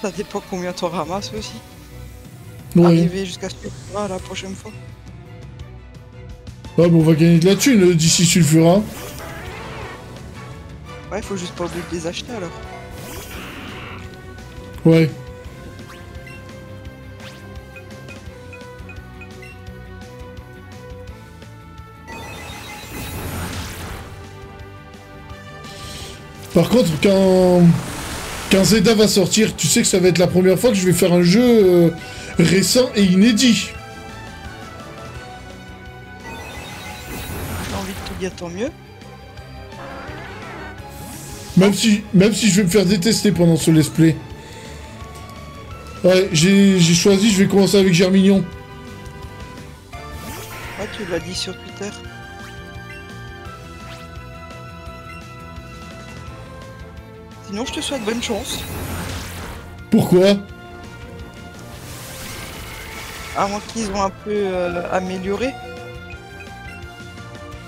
Ça dépend combien t'en ramasses aussi. Ouais. Arriver jusqu'à ce que la prochaine fois. Ouais, mais on va gagner de la thune d'ici Sulfura. Ouais, faut juste pas oublier de les acheter alors. Ouais. Par contre, quand Zelda va sortir, tu sais que ça va être la première fois que je vais faire un jeu récent et inédit. J'ai envie de te dire tant mieux. Même si je vais me faire détester pendant ce let's play. Ouais, j'ai choisi, je vais commencer avec Germignon. Ouais, tu l'as dit sur Twitter. Sinon, je te souhaite bonne chance. Pourquoi? À moins qu'ils ont un peu amélioré.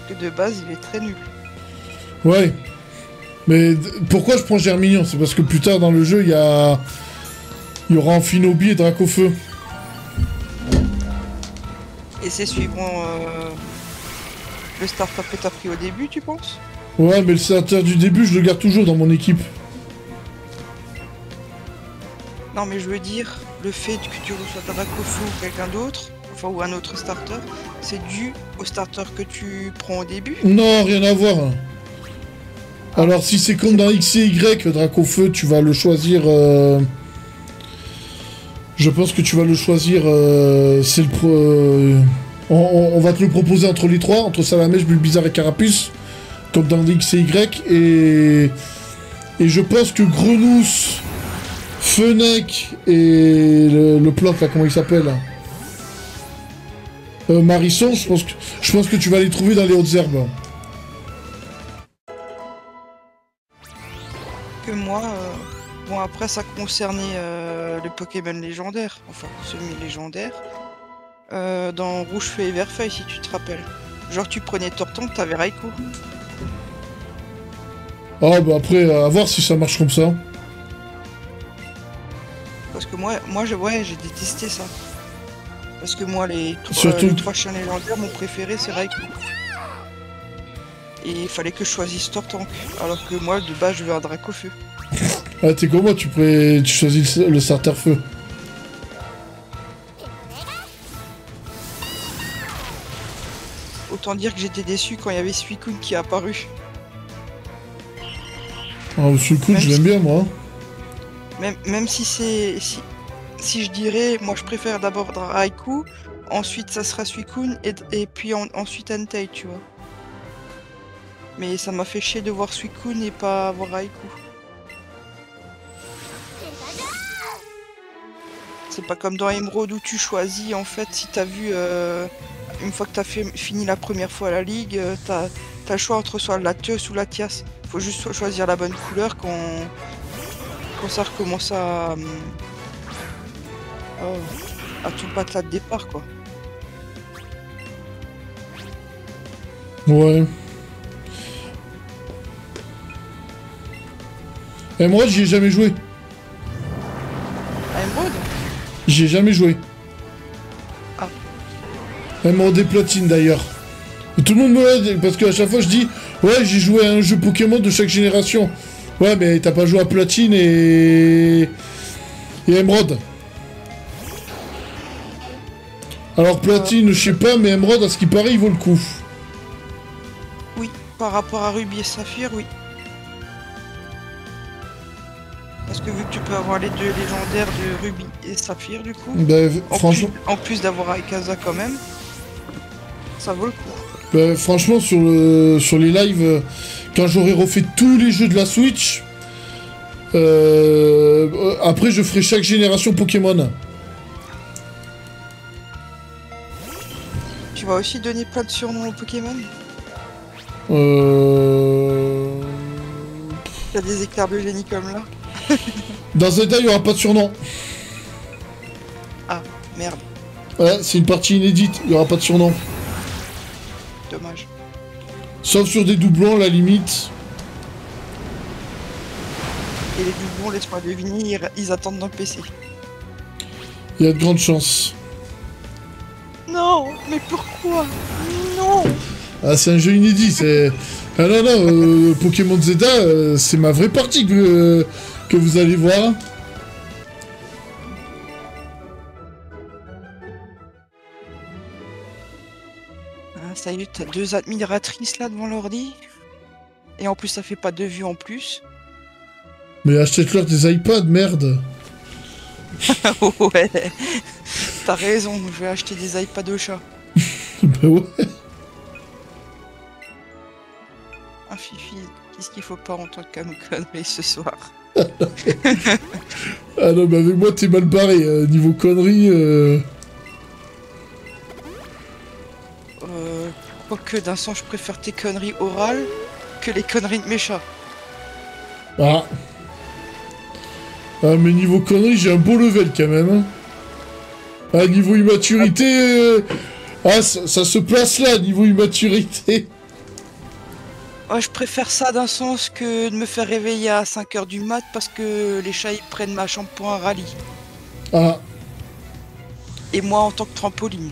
Que de base, il est très nul. Ouais. Mais pourquoi je prends Germignon? C'est parce que plus tard dans le jeu, il y aura Amphinobi et Dracofeu. Et c'est suivant le starter que t'as pris au début, tu penses? Ouais, mais le starter du début, je le garde toujours dans mon équipe. Non, mais je veux dire, le fait que tu reçois Dracofeu ou quelqu'un d'autre, enfin ou un autre starter, c'est dû au starter que tu prends au début? Non, rien à voir. Alors si c'est comme dans X et Y, Dracofeu, tu vas le choisir... Je pense que tu vas le choisir... c'est le on va te le proposer entre les trois, entre Salamèche, Bulbizarre et Carapuce, comme dans X et Y, et je pense que Grenousse, Fennec et le plante là, comment il s'appelle Marisson, je pense que tu vas les trouver dans les hautes herbes. Que moi, bon après ça concernait le Pokémon légendaire, enfin semi-légendaire, dans Rouge Feu et Vert Feuille si tu te rappelles. Genre tu prenais Torton, t'avais Raikou. Ah bah après, à voir si ça marche comme ça. Parce que moi j'ai détesté ça. Parce que moi les Surtout... les trois chiens légendaires, mon préféré c'est Raikou. Et il fallait que je choisisse Tortank. Alors que moi, de base, je veux un Dracofeu. Ah, t'es comment tu choisis le starter feu? Autant dire que j'étais déçu quand il y avait Suicune qui est apparu. Ah, Suicune, je l'aime bien, moi. Même si c'est... Si je dirais, moi je préfère d'abord Raikou, ensuite ça sera Suicune, et puis ensuite Entei, tu vois. Mais ça m'a fait chier de voir Suicune et pas voir Raikou. C'est pas comme dans Emerald où tu choisis, en fait, si t'as vu... une fois que t'as fini la première fois la ligue, t'as le choix entre soit la Teus ou la Tias. Faut juste choisir la bonne couleur quand ça recommence à tout battre là de départ, quoi. Ouais. Emerald, j'y ai jamais joué. À Emerald ? J'y ai jamais joué. Ah. Emerald et Platine d'ailleurs. Tout le monde me aide parce qu'à chaque fois je dis ouais, j'ai joué à un jeu Pokémon de chaque génération. Ouais, mais t'as pas joué à Platine et Emerald. Alors Platine, je sais pas, mais Emerald, à ce qui paraît, il vaut le coup. Oui, par rapport à Ruby et Saphir, oui. Parce que vu que tu peux avoir les deux légendaires de Ruby et Saphir, du coup, Bah, franchement... en plus d'avoir Aikaza quand même, ça vaut le coup. Bah, franchement, sur les lives, quand j'aurai refait tous les jeux de la Switch, après je ferai chaque génération Pokémon. Tu vas aussi donner plein de surnoms aux Pokémon? T'as des éclairs de génie comme là? Dans Zelda, il n'y aura pas de surnom. Ah, merde. Ouais, c'est une partie inédite, il n'y aura pas de surnom. Dommage. Sauf sur des doublons, à la limite. Et les doublons, laisse-moi deviner, ils attendent dans le PC. Il y a de grandes chances. Non, mais pourquoi? Non! Ah, c'est un jeu inédit, c'est... Ah non, non, Pokémon Zelda, c'est ma vraie partie que vous allez voir. Ah, ça y est, t'as deux admiratrices là devant l'ordi. Et en plus, ça fait pas de vue en plus. Mais achetez-leur des iPads, merde. Ouais, t'as raison, je vais acheter des iPads au chat. Bah ouais. Ah Fifi, qu'est-ce qu'il faut pas entendre comme connerie ce soir? Ah non, mais avec moi, t'es mal barré. Niveau conneries... Quoique d'un sens, je préfère tes conneries orales que les conneries de mes chats. Ah. Ah, mais niveau conneries, j'ai un beau level quand même. Hein. Ah, niveau immaturité... Ah, ça se place là, niveau immaturité. Ouais, je préfère ça d'un sens que de me faire réveiller à 5h du mat parce que les chats ils prennent ma chambre pour un rallye. Ah. Et moi en tant que trampoline.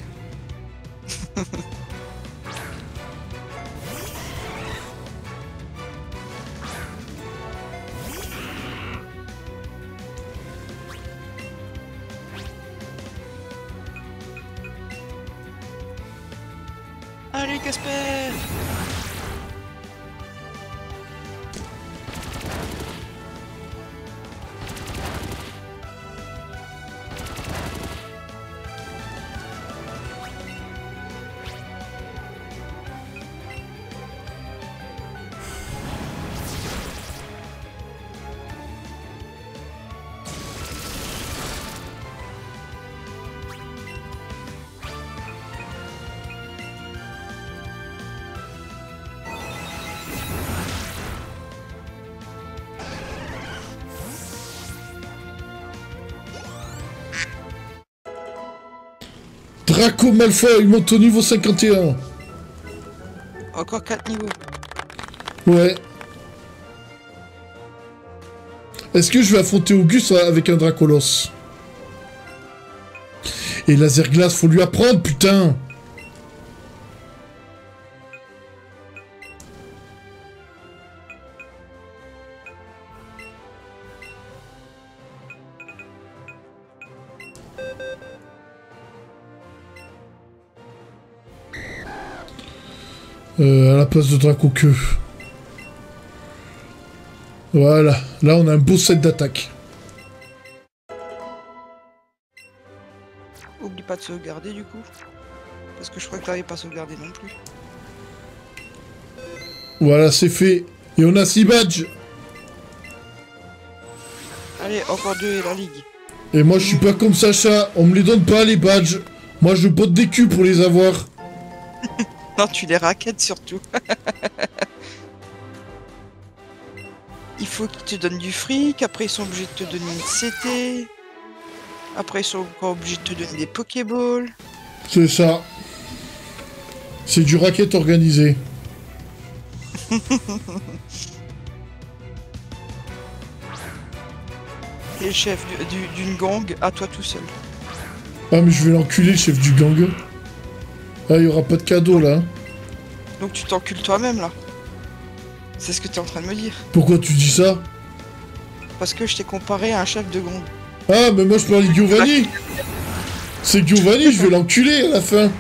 Allez Casper! Draco Malfoy, monte au niveau 51. Encore 4 niveaux. Ouais. Est-ce que je vais affronter Auguste avec un Dracolos? Et laser glace, faut lui apprendre, putain. À la place de Draco-Queue. Voilà, là on a un beau set d'attaque. Oublie pas de sauvegarder du coup. Parce que je crois que t'arrives pas à sauvegarder non plus. Voilà, c'est fait. Et on a 6 badges. Allez, encore 2 et la ligue. Et moi je suis pas comme Sacha, on me les donne pas les badges. Moi je botte des culs pour les avoir. Non, tu les raquettes surtout. Il faut qu'ils te donnent du fric, après ils sont obligés de te donner une CT. Après ils sont encore obligés de te donner des Pokéballs. C'est ça. C'est du racket organisé. Et le chef d'une gang, à toi tout seul. Ah mais je vais l'enculer le chef du gang. Ah il y aura pas de cadeau là. Donc tu t'encules toi-même là. C'est ce que tu es en train de me dire. Pourquoi tu dis ça? Parce que je t'ai comparé à un chef de gang. Ah mais moi je parlais de Giovanni. C'est Giovanni, je vais l'enculer à la fin.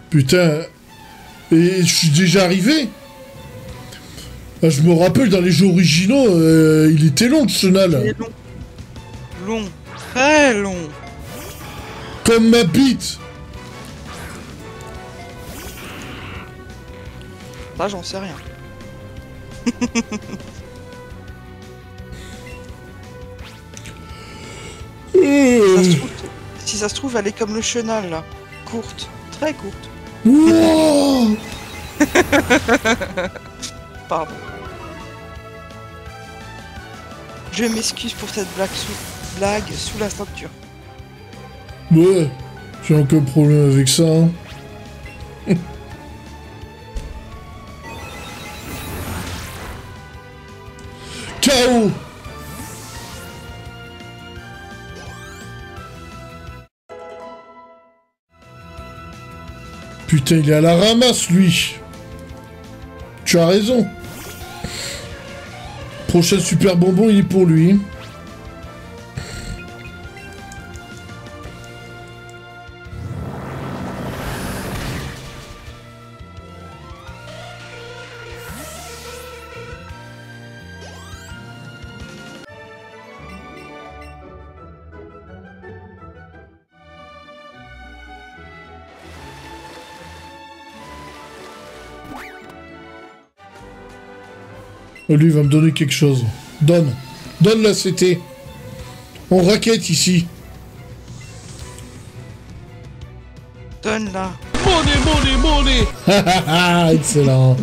Putain. Et je suis déjà arrivé. Ah, je me rappelle dans les jeux originaux, il était long ce Il chenal. est long. Long. Très long. Comme ma bite. Là j'en sais rien. Si ça se trouve, elle est comme le chenal là. Courte. Très courte. Wow. Pardon. Je m'excuse pour cette blague sous la ceinture. Ouais, j'ai aucun problème avec ça. Hein. KO. Putain, il est à la ramasse, lui. Tu as raison. Prochain super bonbon, il est pour lui. Lui il va me donner quelque chose. Donne. Donne la CT. On raquette ici. Donne là. Money. Excellent.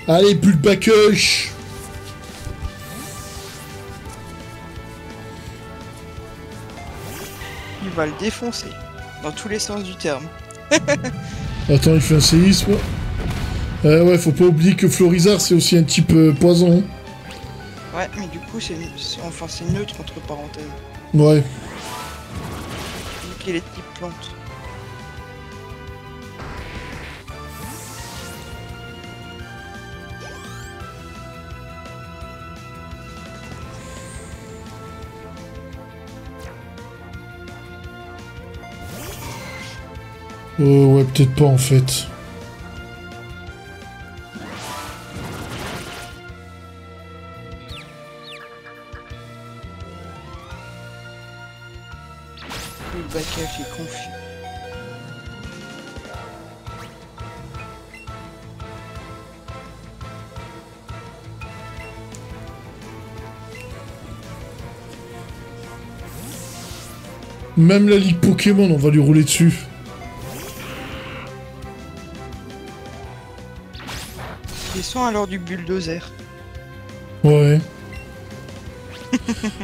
Allez, Pulpacush. Il va le défoncer. Dans tous les sens du terme. Attends, il fait un séisme. Ouais, faut pas oublier que Florizard, c'est aussi un type poison. Ouais, mais du coup, c'est neutre entre parenthèses. Ouais. Vu qu'il est type plante. Ouais, peut-être pas en fait. Le backaf est confus. Même la Ligue Pokémon, on va lui rouler dessus. Descends alors du bulldozer. Ouais.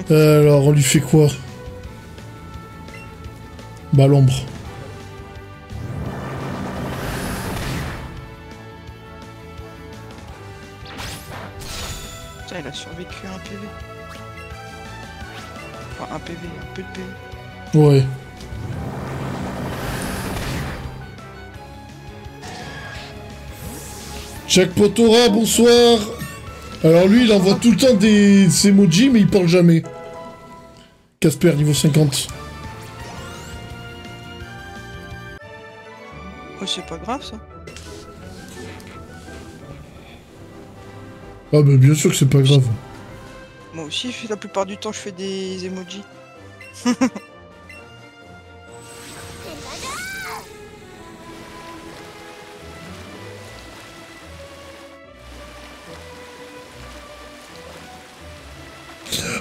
Alors, on lui fait quoi? Bah, l'ombre. a survécu à un PV. Enfin, un PV, un peu de PV. Ouais. Jacques Potora, bonsoir. Alors lui, il envoie tout le temps des emojis, mais il parle jamais. Casper, niveau 50. Oh, c'est pas grave, ça. Ah bah bien sûr que c'est pas grave. Moi aussi, la plupart du temps, je fais des emojis.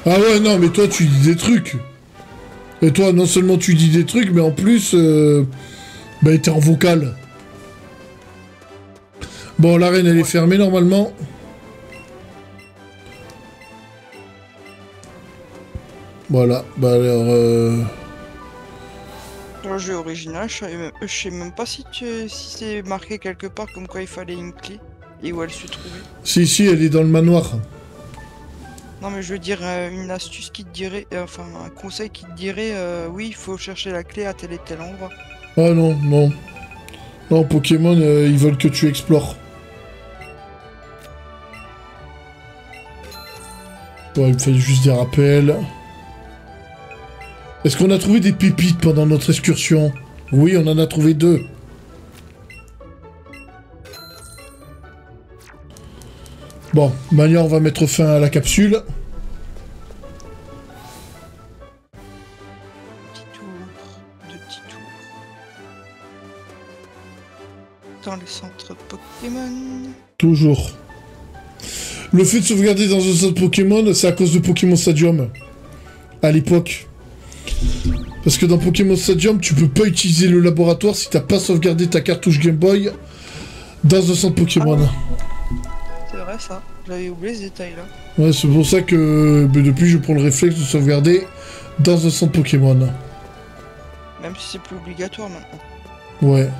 Ah ouais, non, mais toi, tu dis des trucs. Et toi, non seulement tu dis des trucs, mais en plus, bah, t'es en vocal. Bon, l'arène, elle est fermée, normalement. Voilà, bah alors... Le jeu original, je sais même pas si c'est marqué quelque part comme quoi il fallait une clé et où elle se trouvait. Si, elle est dans le manoir. Non mais je veux dire une astuce qui te dirait, enfin un conseil qui te dirait oui il faut chercher la clé à tel et tel endroit. Ah non, non. Non, Pokémon, ils veulent que tu explores. Ouais, il me fallait juste des rappels. Est-ce qu'on a trouvé des pépites pendant notre excursion? Oui, on en a trouvé 2. Bon, maintenant on va mettre fin à la capsule. Petit tour, 2 petits tours. Dans le centre Pokémon. Toujours. Le fait de sauvegarder dans un centre Pokémon, c'est à cause de Pokémon Stadium. À l'époque. Parce que dans Pokémon Stadium, tu peux pas utiliser le laboratoire si t'as pas sauvegardé ta cartouche Game Boy dans un centre Pokémon. C'est vrai ça, j'avais oublié ce détail là. Ouais, c'est pour ça que depuis je prends le réflexe de sauvegarder dans un centre Pokémon. Même si c'est plus obligatoire maintenant. Ouais.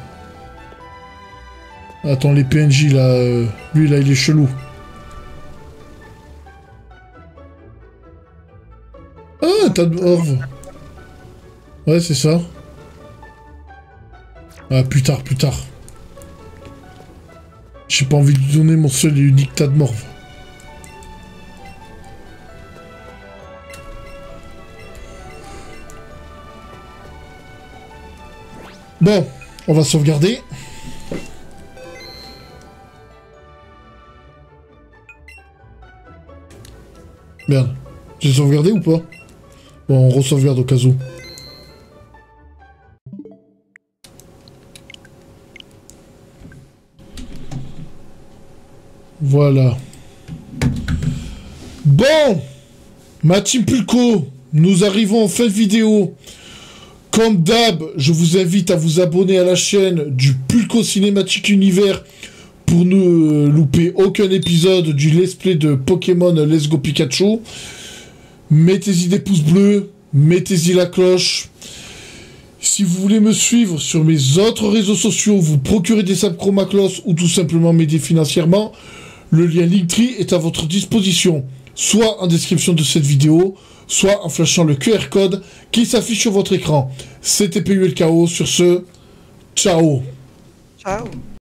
Attends, les PNJ là, lui là il est chelou. Ah, t'as de Orve. Ouais, c'est ça. Ah, plus tard. J'ai pas envie de lui donner mon seul et unique tas de morve. Bon, on va sauvegarder. Merde. J'ai sauvegardé ou pas? Bon, on re-sauvegarde au cas où. Voilà. Bon, ma team Pulco, nous arrivons en fin de vidéo. Comme d'hab, je vous invite à vous abonner à la chaîne du Pulco Cinématique Univers pour ne louper aucun épisode du let's play de Pokémon Let's Go Pikachu. Mettez-y des pouces bleus, mettez-y la cloche. Si vous voulez me suivre sur mes autres réseaux sociaux, vous procurer des sapes Chromaclos ou tout simplement m'aider financièrement, le lien Linktree est à votre disposition, soit en description de cette vidéo, soit en flashant le QR code qui s'affiche sur votre écran. C'était PULKO, sur ce, ciao. Ciao.